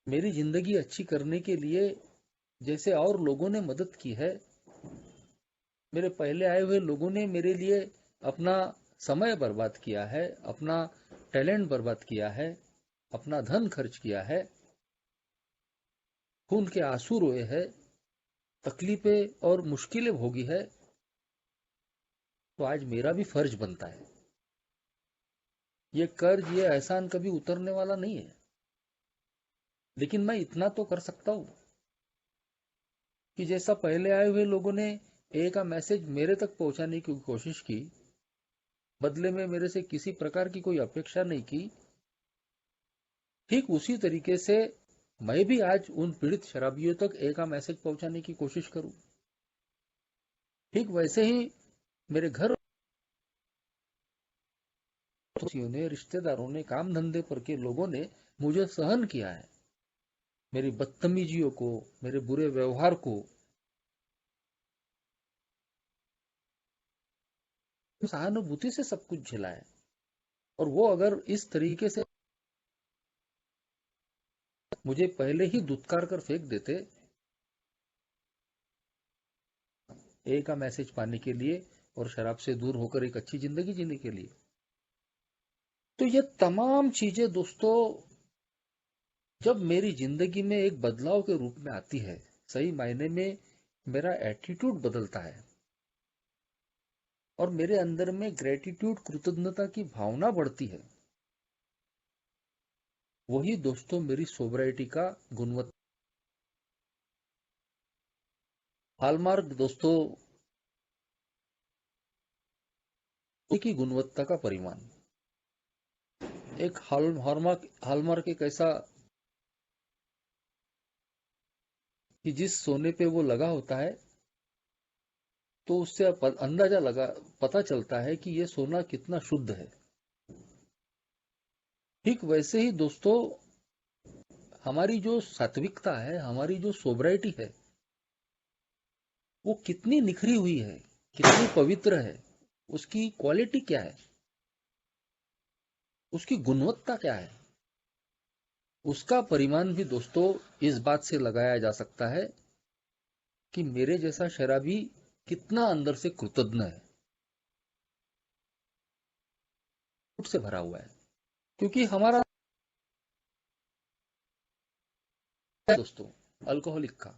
मेरी जिंदगी अच्छी करने के लिए जैसे और लोगों ने मदद की है, मेरे पहले आए हुए लोगों ने मेरे लिए अपना समय बर्बाद किया है, अपना टैलेंट बर्बाद किया है, अपना धन खर्च किया है, खून के आंसू रोए हैं, तकलीफें और मुश्किलें भोगी है, तो आज मेरा भी फर्ज बनता है। ये कर्ज, ये एहसान कभी उतरने वाला नहीं है, लेकिन मैं इतना तो कर सकता हूं कि जैसा पहले आए हुए लोगों ने ए का मैसेज मेरे तक पहुंचाने की कोशिश की, बदले में मेरे से किसी प्रकार की कोई अपेक्षा नहीं की, ठीक उसी तरीके से मैं भी आज उन पीड़ित शराबियों तक ए का मैसेज पहुंचाने की कोशिश करूं। ठीक वैसे ही मेरे घर ने, रिश्तेदारों ने, काम धंधे पर के लोगों ने मुझे सहन किया है, मेरी बदतमीजियों को, मेरे बुरे व्यवहार को सहानुभूति से सब कुछ झेला है। और वो अगर इस तरीके से मुझे पहले ही दुत्कार कर फेंक देते ए का मैसेज पाने के लिए और शराब से दूर होकर एक अच्छी जिंदगी जीने के लिए, तो ये तमाम चीजें दोस्तों जब मेरी जिंदगी में एक बदलाव के रूप में आती है, सही मायने में मेरा एटीट्यूड बदलता है और मेरे अंदर में ग्रेटिट्यूड, कृतज्ञता की भावना बढ़ती है, वही दोस्तों मेरी सोबराइटी का गुणवत्ता, हॉलमार्क दोस्तों की गुणवत्ता का परिमाण। एक हॉलमार्क एक ऐसा कि जिस सोने पे वो लगा होता है, तो उससे अंदाजा पता चलता है कि ये सोना कितना शुद्ध है। ठीक वैसे ही दोस्तों, हमारी जो सात्विकता है, हमारी जो सोब्राइटी है, वो कितनी निखरी हुई है, कितनी पवित्र है, उसकी क्वालिटी क्या है, उसकी गुणवत्ता क्या है, उसका परिमाण भी दोस्तों इस बात से लगाया जा सकता है कि मेरे जैसा शराबी कितना अंदर से कृतज्ञ है, झूठ से भरा हुआ है। क्योंकि हमारा दोस्तों अल्कोहलिक का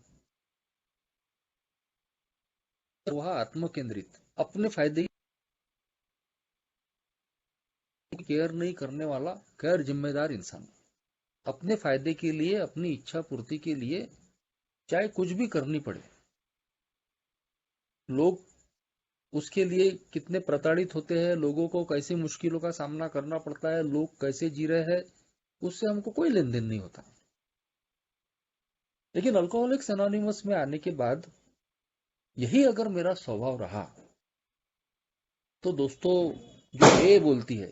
वह आत्म केंद्रित, अपने फायदे की केयर नहीं करने वाला गैर जिम्मेदार इंसान, अपने फायदे के लिए, अपनी इच्छा पूर्ति के लिए चाहे कुछ भी करनी पड़े। लोग उसके लिए कितने प्रताड़ित होते हैं, लोगों को कैसी मुश्किलों का सामना करना पड़ता है, लोग कैसे जी रहे हैं, उससे हमको कोई लेन देन नहीं होता। लेकिन अल्कोहलिक्स एनोनिमस में आने के बाद यही अगर मेरा स्वभाव रहा, तो दोस्तों जो ये बोलती है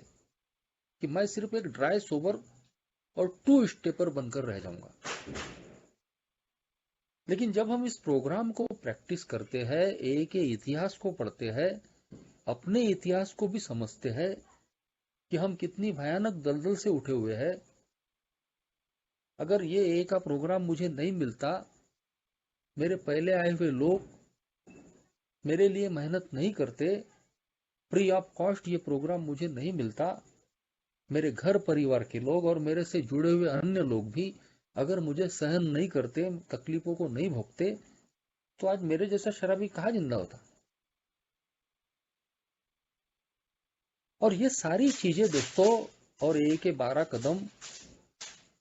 कि मैं सिर्फ एक ड्राई सोबर और टू स्टेपर बनकर रह जाऊंगा। लेकिन जब हम इस प्रोग्राम को प्रैक्टिस करते हैं, ए के इतिहास को पढ़ते हैं, अपने इतिहास को भी समझते हैं कि हम कितनी भयानक दलदल से उठे हुए हैं। अगर ये ए का प्रोग्राम मुझे नहीं मिलता, मेरे पहले आए हुए लोग मेरे लिए मेहनत नहीं करते, फ्री ऑफ कॉस्ट ये प्रोग्राम मुझे नहीं मिलता, मेरे घर परिवार के लोग और मेरे से जुड़े हुए अन्य लोग भी अगर मुझे सहन नहीं करते, तकलीफों को नहीं भोगते, तो आज मेरे जैसा शराबी कहाँ जिंदा होता। और ये सारी चीजें दोस्तों और ए के 12 कदम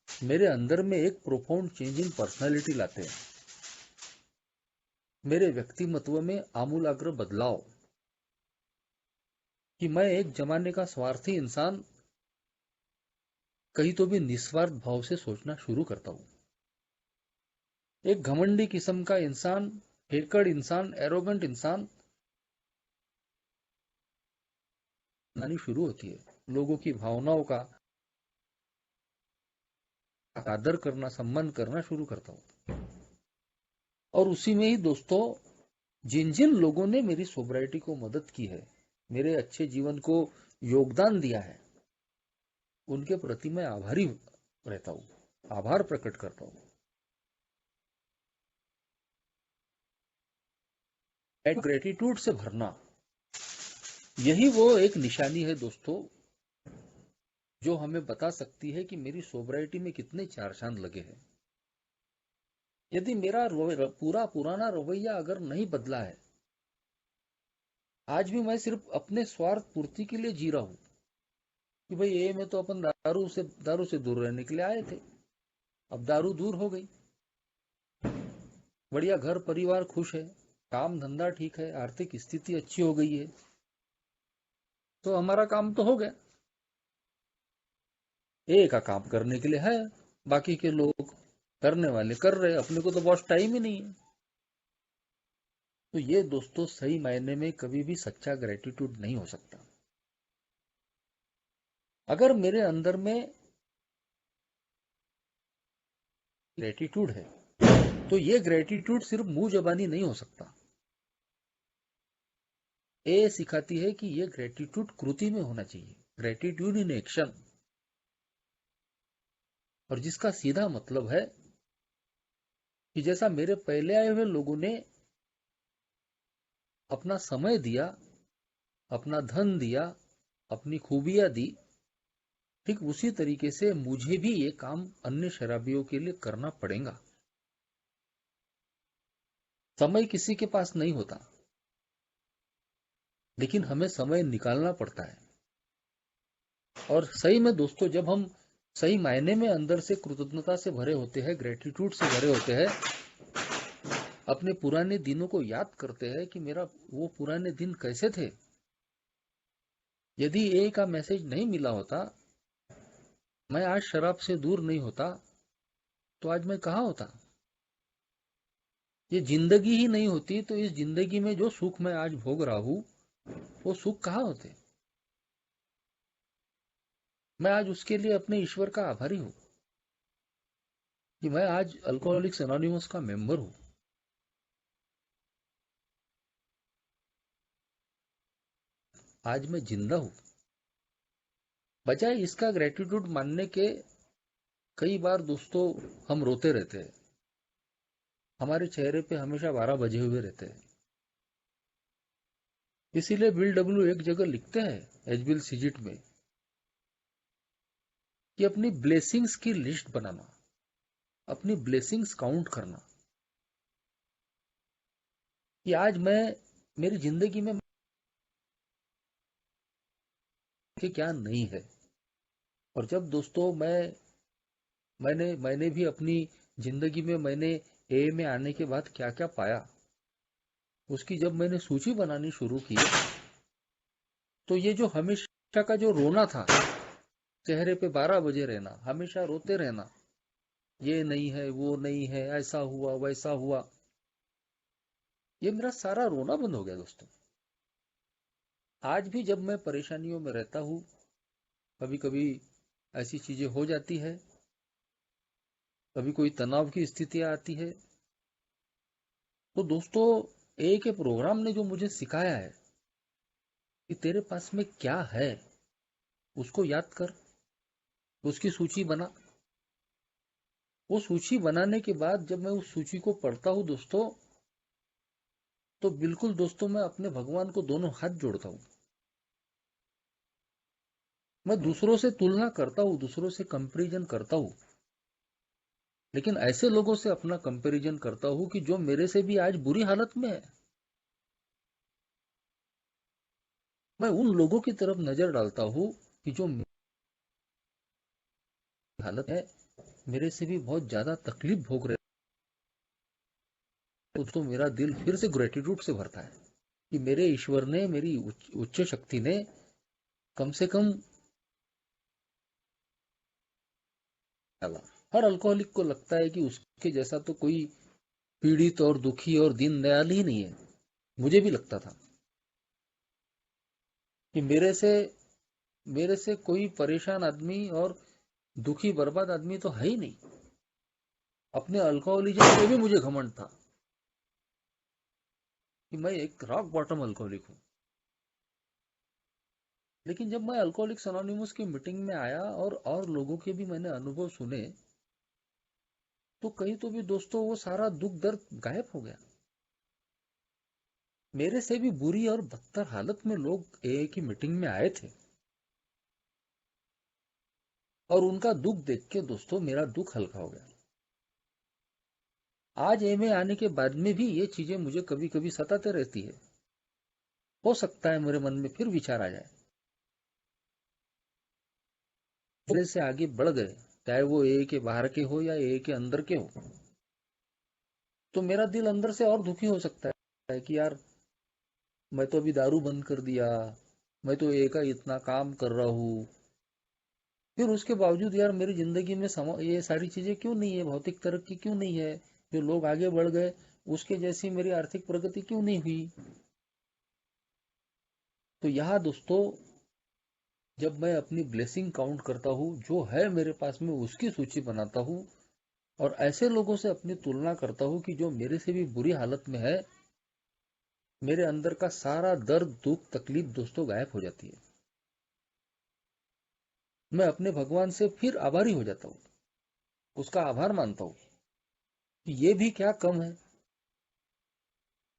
मेरे अंदर में एक प्रोफाउंड चेंज इन पर्सनैलिटी लाते हैं, मेरे व्यक्तिमत्व में आमूलाग्र बदलाव, कि मैं एक जमाने का स्वार्थी इंसान कहीं तो भी निस्वार्थ भाव से सोचना शुरू करता हूं। एक घमंडी किस्म का इंसान, हेकड़ इंसान, एरोगेंट इंसान आनी शुरू होती है। लोगों की भावनाओं का आदर करना, सम्मान करना शुरू करता हूं। और उसी में ही दोस्तों, जिन जिन लोगों ने मेरी सोब्राइटी को मदद की है, मेरे अच्छे जीवन को योगदान दिया है, उनके प्रति मैं आभारी रहता हूं, आभार प्रकट करता हूं। ग्रेटिट्यूड से भरना, यही वो एक निशानी है दोस्तों जो हमें बता सकती है कि मेरी सोब्राइटी में कितने चार चांद लगे हैं। यदि मेरा पूरा पुराना रवैया अगर नहीं बदला है, आज भी मैं सिर्फ अपने स्वार्थ पूर्ति के लिए जी रहा हूं कि भाई ये में तो अपन दारू से दूर रहने के लिए आए थे, अब दारू दूर हो गई, बढ़िया घर परिवार खुश है, काम धंधा ठीक है, आर्थिक स्थिति अच्छी हो गई है, तो हमारा काम तो हो गया। एक का काम करने के लिए है, बाकी के लोग करने वाले कर रहे, अपने को तो बहुत टाइम ही नहीं है। तो ये दोस्तों सही मायने में कभी भी सच्चा ग्रेटिट्यूड नहीं हो सकता। अगर मेरे अंदर में ग्रेटिट्यूड है, तो ये ग्रेटिट्यूड सिर्फ मुंह जबानी नहीं हो सकता। ए सिखाती है कि ये ग्रेटिट्यूड कृति में होना चाहिए, ग्रेटिट्यूड इन एक्शन, और जिसका सीधा मतलब है कि जैसा मेरे पहले आए हुए लोगों ने अपना समय दिया, अपना धन दिया, अपनी खूबियां दी, ठीक उसी तरीके से मुझे भी ये काम अन्य शराबियों के लिए करना पड़ेगा। समय किसी के पास नहीं होता, लेकिन हमें समय निकालना पड़ता है। और सही में दोस्तों, जब हम सही मायने में अंदर से कृतज्ञता से भरे होते हैं, ग्रेटिट्यूड से भरे होते हैं, अपने पुराने दिनों को याद करते हैं कि मेरा वो पुराने दिन कैसे थे। यदि ए का मैसेज नहीं मिला होता, मैं आज शराब से दूर नहीं होता, तो आज मैं कहाँ होता। ये जिंदगी ही नहीं होती तो इस जिंदगी में जो सुख मैं आज भोग रहा हूं वो सुख कहाँ होते। मैं आज उसके लिए अपने ईश्वर का आभारी हूं कि मैं आज अल्कोहलिक्स एनोनिमस का मेंबर हूं। आज मैं जिंदा हूं। बजाय इसका ग्रेटिट्यूड मानने के कई बार दोस्तों हम रोते रहते हैं। हमारे चेहरे पे हमेशा 12 बजे हुए रहते हैं। इसीलिए बिल डब्ल्यू एक जगह लिखते हैं एचबिल सीजिट में कि अपनी ब्लेसिंग्स की लिस्ट बनाना, अपनी ब्लेसिंग्स काउंट करना कि आज मैं मेरी जिंदगी में क्या नहीं है। और जब दोस्तों मैंने भी अपनी जिंदगी में मैंने ए में आने के बाद क्या क्या पाया, उसकी जब मैंने सूची बनानी शुरू की तो ये जो हमेशा का जो रोना था, चेहरे पे 12 बजे रहना, हमेशा रोते रहना, ये नहीं है वो नहीं है, ऐसा हुआ वैसा हुआ, ये मेरा सारा रोना बंद हो गया दोस्तों। आज भी जब मैं परेशानियों में रहता हूं, कभी कभी ऐसी चीजें हो जाती है, कभी कोई तनाव की स्थितियां आती है, तो दोस्तों एक के प्रोग्राम ने जो मुझे सिखाया है कि तेरे पास में क्या है उसको याद कर, उसकी सूची बना। वो सूची बनाने के बाद जब मैं उस सूची को पढ़ता हूं दोस्तों, तो बिल्कुल दोस्तों मैं अपने भगवान को दोनों हाथ जोड़ता हूं। मैं दूसरों से तुलना करता हूं, दूसरों से कंपैरिजन करता हूं, लेकिन ऐसे लोगों से अपना कंपैरिजन करता हूं कि जो मेरे से भी आज बुरी हालत में है। मैं उन लोगों की तरफ नजर डालता हूं कि जो मेरी हालत है, मेरे से भी बहुत ज्यादा तकलीफ भोग रहे हैं। तो मेरा दिल फिर से ग्रेटिट्यूड से भरता है कि मेरे ईश्वर ने, मेरी उच्च शक्ति ने कम से कम डाला। हर अल्कोहलिक को लगता है कि उसके जैसा तो कोई पीड़ित और दुखी और दीनदयाल ही नहीं है। मुझे भी लगता था कि मेरे से कोई परेशान आदमी और दुखी बर्बाद आदमी तो है ही नहीं। अपने अल्कोहलिज्म पे भी मुझे घमंड था कि मैं एक रॉक बॉटम अल्कोहलिक हूं। लेकिन जब मैं अल्कोहलिक्स अनोनिमस की मीटिंग में आया और लोगों के भी मैंने अनुभव सुने, तो कहीं तो भी दोस्तों वो सारा दुख दर्द गायब हो गया। मेरे से भी बुरी और बदतर हालत में लोग एए की मीटिंग में आए थे, और उनका दुख देख के दोस्तों मेरा दुख हल्का हो गया। आज ए में आने के बाद में भी ये चीजें मुझे कभी कभी सताते रहती है। हो सकता है मेरे मन में फिर विचार आ जाए, पहले से आगे बढ़ गए, चाहे वो ए के बाहर के हो या ए के अंदर के हो, तो मेरा दिल अंदर से और दुखी हो सकता है कि यार मैं तो अभी दारू बंद कर दिया, मैं तो ए का इतना काम कर रहा हूँ, फिर उसके बावजूद यार मेरी जिंदगी में ये सारी चीजें क्यों नहीं है, भौतिक तरक्की क्यों नहीं है, जो लोग आगे बढ़ गए उसके जैसी मेरी आर्थिक प्रगति क्यों नहीं हुई। तो यहाँ दोस्तों जब मैं अपनी ब्लेसिंग काउंट करता हूँ, जो है मेरे पास में उसकी सूची बनाता हूँ, और ऐसे लोगों से अपनी तुलना करता हूँ कि जो मेरे से भी बुरी हालत में है, मेरे अंदर का सारा दर्द दुख तकलीफ दोस्तों गायब हो जाती है। मैं अपने भगवान से फिर आभारी हो जाता हूँ, उसका आभार मानता हूँ कि ये भी क्या कम है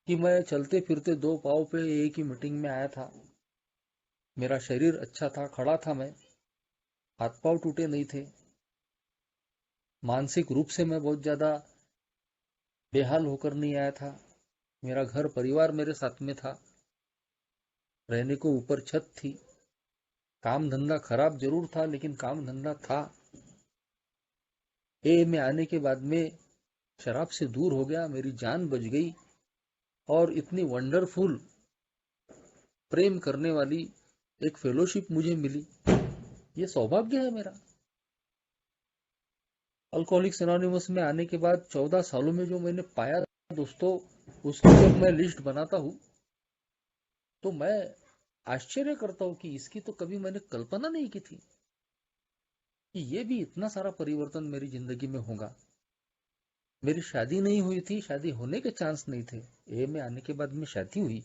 कि मैं चलते फिरते दो पाँव पे एक ही मीटिंग में आया था। मेरा शरीर अच्छा था, खड़ा था मैं, हाथ पांव टूटे नहीं थे। मानसिक रूप से मैं बहुत ज्यादा बेहाल होकर नहीं आया था। मेरा घर परिवार मेरे साथ में था, रहने को ऊपर छत थी। काम धंधा खराब जरूर था लेकिन काम धंधा था। ए में आने के बाद में शराब से दूर हो गया, मेरी जान बच गई, और इतनी वंडरफुल प्रेम करने वाली एक फेलोशिप मुझे मिली। ये सौभाग्य है मेरा। अल्कोहलिक्स एनोनिमस में आने के बाद 14 सालों में जो मैंने पाया दोस्तों उसकी जब मैं लिस्ट बनाता हूँ तो मैं आश्चर्य करता हूँ कि इसकी तो कभी मैंने कल्पना नहीं की थी कि ये भी इतना सारा परिवर्तन मेरी जिंदगी में होगा। मेरी शादी नहीं हुई थी, शादी होने के चांस नहीं थे। ए में आने के बाद में शादी हुई,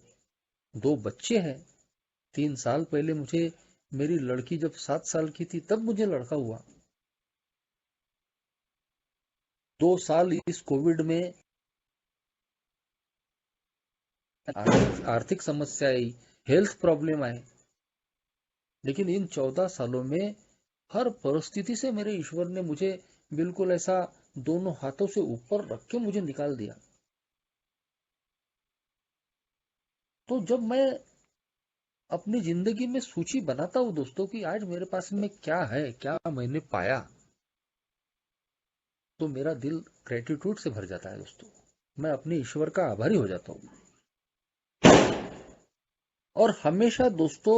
2 बच्चे हैं। 3 साल पहले मुझे, मेरी लड़की जब 7 साल की थी तब मुझे लड़का हुआ। 2 साल इस कोविड में आर्थिक समस्या आई, हेल्थ प्रॉब्लम आए, लेकिन इन 14 सालों में हर परिस्थिति से मेरे ईश्वर ने मुझे बिल्कुल ऐसा दोनों हाथों से ऊपर रख के मुझे निकाल दिया। तो जब मैं अपनी जिंदगी में सूची बनाता हूं दोस्तों कि आज मेरे पास में क्या है, क्या मैंने पाया, तो मेरा दिल ग्रेटिट्यूड से भर जाता है दोस्तों। मैं अपने ईश्वर का आभारी हो जाता हूं। और हमेशा दोस्तों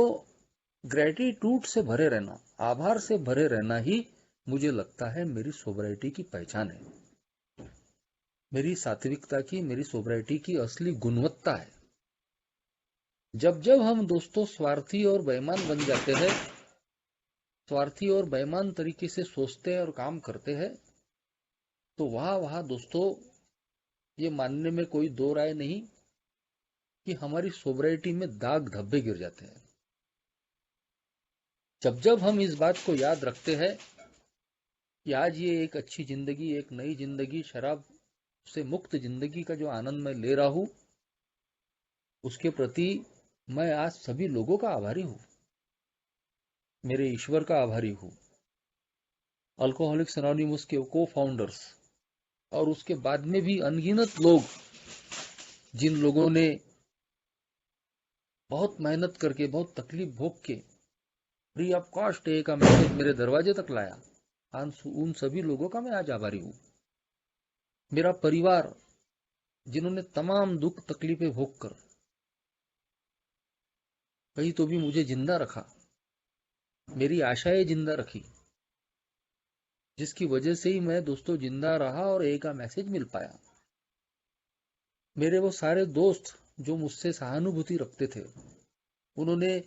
ग्रेटिट्यूड से भरे रहना, आभार से भरे रहना ही मुझे लगता है मेरी सोबराइटी की पहचान है, मेरी सात्विकता की, मेरी सोबराइटी की असली गुणवत्ता है। जब जब हम दोस्तों स्वार्थी और बेईमान बन जाते हैं, स्वार्थी और बेईमान तरीके से सोचते हैं और काम करते हैं, तो वहां वहां दोस्तों ये मानने में कोई दो राय नहीं कि हमारी सोबराइटी में दाग धब्बे गिर जाते हैं। जब जब हम इस बात को याद रखते हैं कि आज ये एक अच्छी जिंदगी, एक नई जिंदगी, शराब से मुक्त जिंदगी का जो आनंद मैं ले रहा हूं, उसके प्रति मैं आज सभी लोगों का आभारी हूं, मेरे ईश्वर का आभारी हूं, अल्कोहलिक्स एनोनिमस के को फाउंडर्स और उसके बाद में भी अनगिनत लोग, जिन लोगों ने बहुत मेहनत करके, बहुत तकलीफ भोग के फ्री ऑफ कॉस्ट का मैसेज मेरे दरवाजे तक लाया, उन सभी लोगों का मैं आज आभारी हूं। मेरा परिवार, जिन्होंने तमाम दुख तकलीफें भोग कर कहीं तो भी मुझे जिंदा रखा, मेरी आशाएं जिंदा रखी, जिसकी वजह से ही मैं दोस्तों जिंदा रहा और एक का मैसेज मिल पाया। मेरे वो सारे दोस्त जो मुझसे सहानुभूति रखते थे, उन्होंने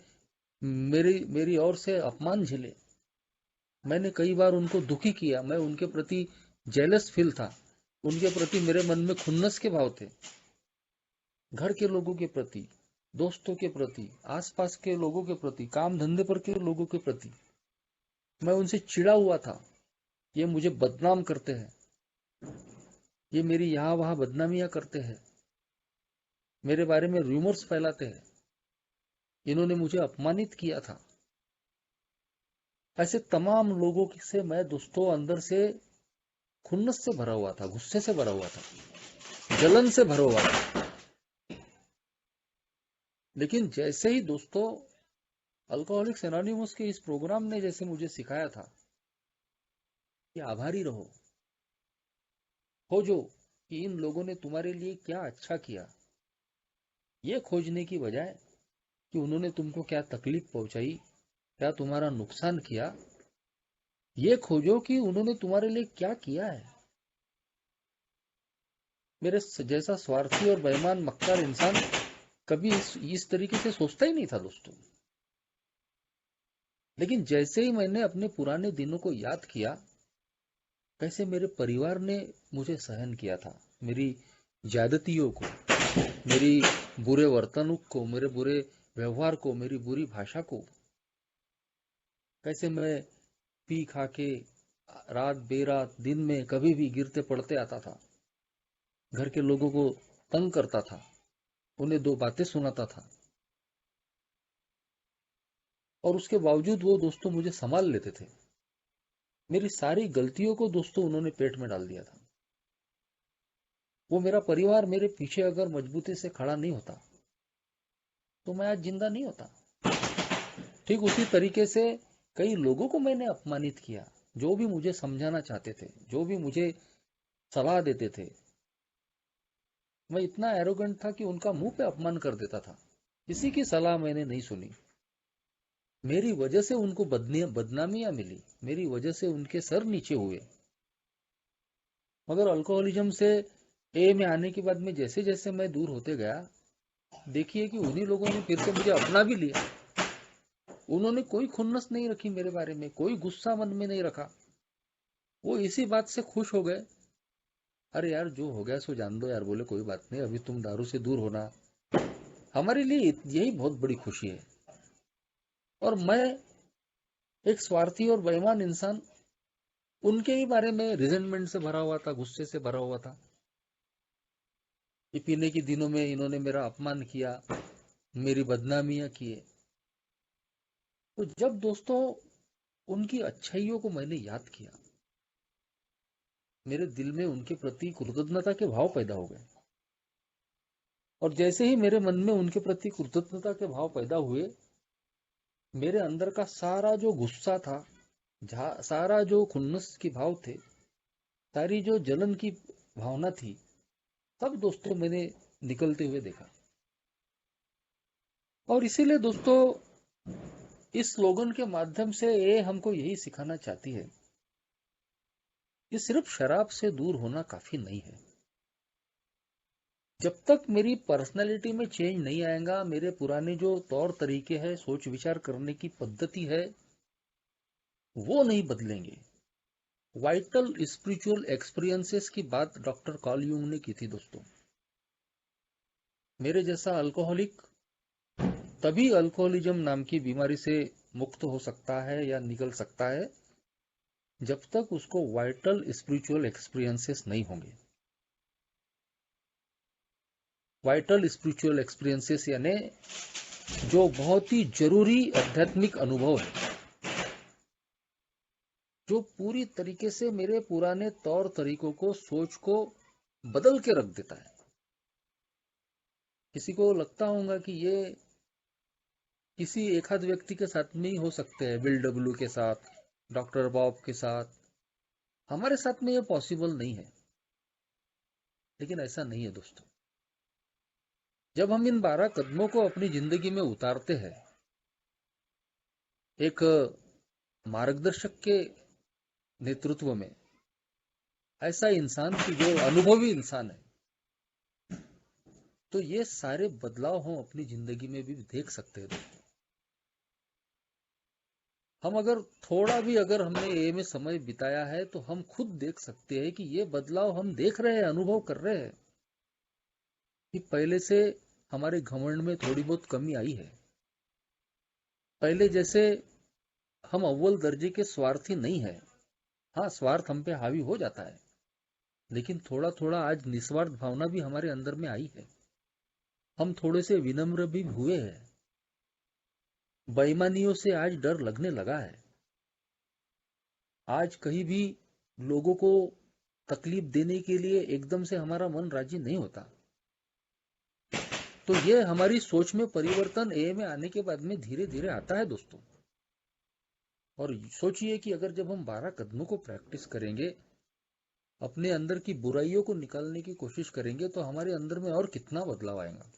मेरी मेरी ओर से अपमान झेले। मैंने कई बार उनको दुखी किया, मैं उनके प्रति जेलस फील था, उनके प्रति मेरे मन में खुन्नस के भाव थे। घर के लोगों के प्रति, दोस्तों के प्रति, आसपास के लोगों के प्रति, काम धंधे पर के लोगों के प्रति मैं उनसे चिढ़ा हुआ था। ये मुझे बदनाम करते हैं, ये मेरी यहाँ वहां बदनामियां करते हैं, मेरे बारे में रूमर्स फैलाते हैं, इन्होंने मुझे अपमानित किया था। ऐसे तमाम लोगों से मैं दोस्तों अंदर से खुन्नस से भरा हुआ था, गुस्से से भरा हुआ था, जलन से भरा हुआ था। लेकिन जैसे ही दोस्तों अल्कोहलिक्स एनोनिमस के इस प्रोग्राम ने जैसे मुझे सिखाया था कि आभारी रहो, खोजो कि इन लोगों ने तुम्हारे लिए क्या अच्छा किया, ये खोजने की बजाय कि उन्होंने तुमको क्या तकलीफ पहुंचाई, क्या तुम्हारा नुकसान किया, ये खोजो कि उन्होंने तुम्हारे लिए क्या किया है। मेरे जैसा स्वार्थी और बेईमान मक्कार इंसान कभी इस तरीके से सोचता ही नहीं था दोस्तों। लेकिन जैसे ही मैंने अपने पुराने दिनों को याद किया, कैसे मेरे परिवार ने मुझे सहन किया था, मेरी ज्यादतियों को, मेरी बुरे वर्तनुक को, मेरे बुरे व्यवहार को, मेरी बुरी भाषा को, कैसे मैं पी खा के रात बेरात दिन में कभी भी गिरते पड़ते आता था, घर के लोगों को तंग करता था, उन्हें 2 बातें सुनाता था, और उसके बावजूद वो दोस्तों मुझे संभाल लेते थे। मेरी सारी गलतियों को दोस्तों उन्होंने पेट में डाल दिया था। वो मेरा परिवार मेरे पीछे अगर मजबूती से खड़ा नहीं होता तो मैं आज जिंदा नहीं होता। ठीक उसी तरीके से कई लोगों को मैंने अपमानित किया, जो भी मुझे समझाना चाहते थे, जो भी मुझे सलाह देते थे। मैं इतना एरोगेंट था कि उनका मुंह पे अपमान कर देता था। किसी की सलाह मैंने नहीं सुनी। मेरी वजह से उनको बदनामियां मिली, मेरी वजह से उनके सर नीचे हुए। मगर अल्कोहलिज्म से ए में आने के बाद में जैसे जैसे मैं दूर होते गया, देखिए कि उन्हीं लोगों ने फिर से मुझे अपना भी लिया। उन्होंने कोई खुन्नस नहीं रखी मेरे बारे में, कोई गुस्सा मन में नहीं रखा। वो इसी बात से खुश हो गए, अरे यार जो हो गया सो जान दो यार, बोले कोई बात नहीं, अभी तुम दारू से दूर होना, हमारे लिए यही बहुत बड़ी खुशी है। और मैं एक स्वार्थी और बेईमान इंसान उनके ही बारे में रिजेंटमेंट से भरा हुआ था, गुस्से से भरा हुआ था कि पीने के दिनों में इन्होंने मेरा अपमान किया, मेरी बदनामियां किए। तो जब दोस्तों उनकी अच्छाइयों को मैंने याद किया, मेरे दिल में उनके प्रति कृतज्ञता के भाव पैदा हो गए। और जैसे ही मेरे मन में उनके प्रति कृतज्ञता के भाव पैदा हुए, मेरे अंदर का सारा जो गुस्सा था, सारा जो खुन्नस के भाव थे, सारी जो जलन की भावना थी, सब दोस्तों मैंने निकलते हुए देखा। और इसीलिए दोस्तों इस स्लोगन के माध्यम से ये हमको यही सिखाना चाहती है कि सिर्फ शराब से दूर होना काफी नहीं है। जब तक मेरी पर्सनैलिटी में चेंज नहीं आएगा, मेरे पुराने जो तौर तरीके हैं, सोच विचार करने की पद्धति है, वो नहीं बदलेंगे। वाइटल स्पिरिचुअल एक्सपीरियंसेस की बात डॉक्टर कार्ल यूंग ने की थी दोस्तों। मेरे जैसा अल्कोहलिक तभी अल्कोहलिज्म नाम की बीमारी से मुक्त हो सकता है या निकल सकता है, जब तक उसको वाइटल स्पिरिचुअल एक्सपीरियंसेस नहीं होंगे। वाइटल स्पिरिचुअल एक्सपीरियंसेस यानी जो बहुत ही जरूरी आध्यात्मिक अनुभव है, जो पूरी तरीके से मेरे पुराने तौर तरीकों को, सोच को बदल के रख देता है। किसी को लगता होगा कि ये किसी एक आध व्यक्ति के साथ में ही हो सकते हैं, बिल डब्ल्यू के साथ, डॉक्टर बॉब के साथ। हमारे साथ में ये पॉसिबल नहीं है। लेकिन ऐसा नहीं है दोस्तों। जब हम इन 12 कदमों को अपनी जिंदगी में उतारते हैं, एक मार्गदर्शक के नेतृत्व में, ऐसा इंसान की जो अनुभवी इंसान है, तो ये सारे बदलाव हम अपनी जिंदगी में भी देख सकते हैं दोस्तों। हम अगर थोड़ा भी अगर हमने ए में समय बिताया है, तो हम खुद देख सकते हैं कि ये बदलाव हम देख रहे हैं, अनुभव कर रहे हैं कि पहले से हमारे घमंड में थोड़ी बहुत कमी आई है। पहले जैसे हम अव्वल दर्जे के स्वार्थी नहीं है। हाँ, स्वार्थ हम पे हावी हो जाता है, लेकिन थोड़ा थोड़ा आज निस्वार्थ भावना भी हमारे अंदर में आई है। हम थोड़े से विनम्र भी हुए हैं। बेईमानियों से आज डर लगने लगा है। आज कहीं भी लोगों को तकलीफ देने के लिए एकदम से हमारा मन राजी नहीं होता। तो ये हमारी सोच में परिवर्तन ए में आने के बाद में धीरे धीरे आता है दोस्तों। और सोचिए कि अगर जब हम 12 कदमों को प्रैक्टिस करेंगे, अपने अंदर की बुराइयों को निकालने की कोशिश करेंगे, तो हमारे अंदर में और कितना बदलाव आएगा।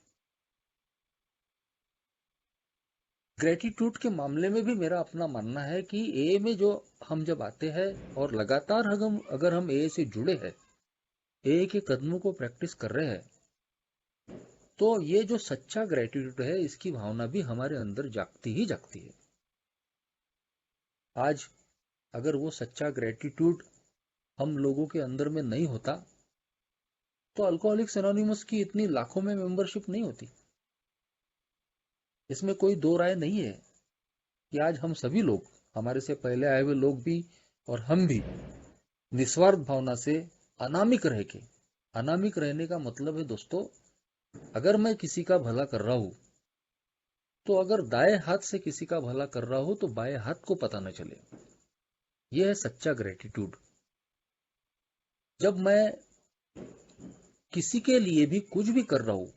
ग्रेटिट्यूड के मामले में भी मेरा अपना मानना है कि ए में जो हम जब आते हैं और लगातार अगर हम ए से जुड़े हैं, ए के कदमों को प्रैक्टिस कर रहे हैं, तो ये जो सच्चा ग्रेटिट्यूड है, इसकी भावना भी हमारे अंदर जागती ही जागती है। आज अगर वो सच्चा ग्रेटिट्यूड हम लोगों के अंदर में नहीं होता, तो अल्कोहलिक्स एनोनिमस की इतनी लाखों में मेंबरशिप नहीं होती। इसमें कोई दो राय नहीं है कि आज हम सभी लोग, हमारे से पहले आए हुए लोग भी और हम भी, निस्वार्थ भावना से अनामिक रह के, अनामिक रहने का मतलब है दोस्तों, अगर मैं किसी का भला कर रहा हूं, तो अगर दाएं हाथ से किसी का भला कर रहा हूं, तो बाएं हाथ को पता न चले। यह है सच्चा ग्रेटिट्यूड। जब मैं किसी के लिए भी कुछ भी कर रहा हूं,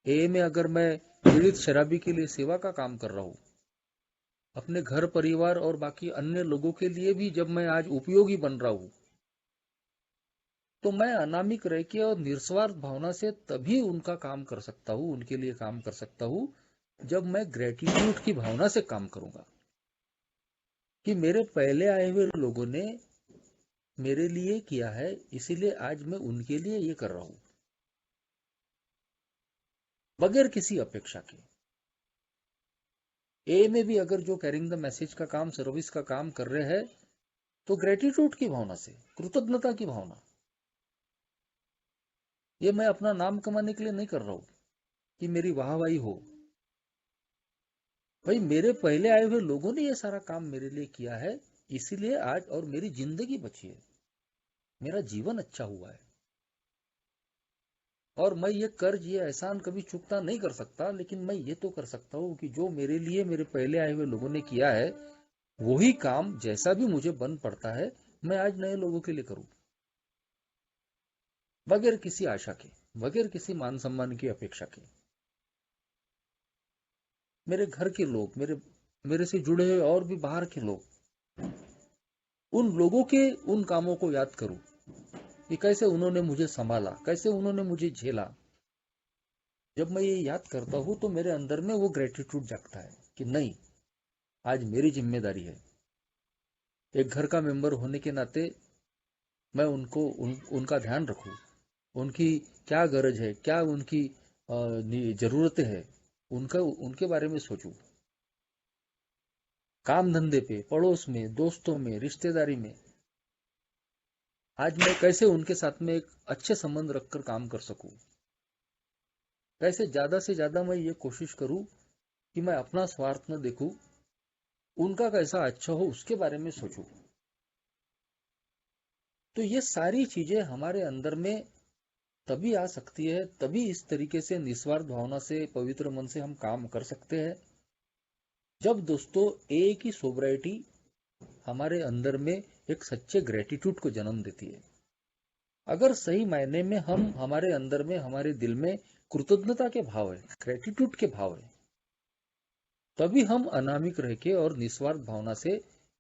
ए में अगर मैं पीड़ित शराबी के लिए सेवा का काम कर रहा हूं, अपने घर परिवार और बाकी अन्य लोगों के लिए भी जब मैं आज उपयोगी बन रहा हूं, तो मैं अनामिक रह के और निस्वार्थ भावना से तभी उनका काम कर सकता हूं, उनके लिए काम कर सकता हूं, जब मैं ग्रेटिट्यूड की भावना से काम करूंगा कि मेरे पहले आए हुए लोगों ने मेरे लिए किया है, इसीलिए आज मैं उनके लिए ये कर रहा हूं, बगैर किसी अपेक्षा के। ए में भी अगर जो कैरिंग द मैसेज का काम, सर्विस का काम कर रहे हैं, तो ग्रेटिट्यूड की भावना से, कृतज्ञता की भावना। ये मैं अपना नाम कमाने के लिए नहीं कर रहा हूं कि मेरी वाहवाही हो। भाई मेरे पहले आए हुए लोगों ने ये सारा काम मेरे लिए किया है, इसीलिए आज और मेरी जिंदगी बची है, मेरा जीवन अच्छा हुआ है। और मैं ये कर्ज, ये एहसान कभी चुकता नहीं कर सकता, लेकिन मैं ये तो कर सकता हूँ कि जो मेरे लिए मेरे पहले आए हुए लोगों ने किया है, वही काम जैसा भी मुझे बन पड़ता है, मैं आज नए लोगों के लिए करूं, बगैर किसी आशा के, बगैर किसी मान सम्मान की अपेक्षा के। मेरे घर के लोग, मेरे मेरे से जुड़े हुए और भी बाहर के लोग, उन लोगों के उन कामों को याद करूं कि कैसे उन्होंने मुझे संभाला, कैसे उन्होंने मुझे झेला। जब मैं ये याद करता हूं तो मेरे अंदर में वो ग्रेटिट्यूड जागता है कि नहीं, आज मेरी जिम्मेदारी है, एक घर का मेंबर होने के नाते मैं उनका ध्यान रखूं, उनकी क्या गरज है, क्या उनकी जरूरतें हैं, उनका उनके बारे में सोचूं। काम धंधे पे, पड़ोस में, दोस्तों में, रिश्तेदारी में, आज मैं कैसे उनके साथ में एक अच्छे संबंध रखकर काम कर सकूं, कैसे ज्यादा से ज्यादा मैं ये कोशिश करूं कि मैं अपना स्वार्थ न देखूं, उनका कैसा अच्छा हो उसके बारे में सोचूं। तो ये सारी चीजें हमारे अंदर में तभी आ सकती है, तभी इस तरीके से निस्वार्थ भावना से, पवित्र मन से हम काम कर सकते हैं, जब दोस्तों एक ही सोब्राइटी हमारे अंदर में एक सच्चे ग्रेटिट्यूड को जन्म देती है। अगर सही मायने में हम, हमारे अंदर में, हमारे दिल में कृतज्ञता के भाव है, ग्रेटिट्यूड के भाव है, तभी हम अनामिक रह के और निस्वार्थ भावना से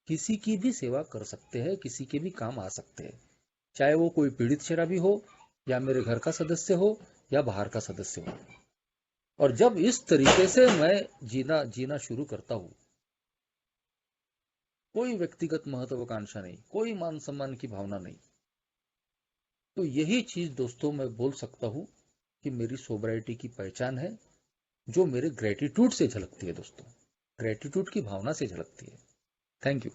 किसी की भी सेवा कर सकते हैं, किसी के भी काम आ सकते हैं, चाहे वो कोई पीड़ित शराबी हो, या मेरे घर का सदस्य हो, या बाहर का सदस्य हो। और जब इस तरीके से मैं जीना जीना शुरू करता हूं, कोई व्यक्तिगत महत्वाकांक्षा नहीं, कोई मान सम्मान की भावना नहीं, तो यही चीज दोस्तों मैं बोल सकता हूं कि मेरी सोबराइटी की पहचान है, जो मेरे ग्रेटिट्यूड से झलकती है दोस्तों, ग्रेटिट्यूड की भावना से झलकती है। Thank you.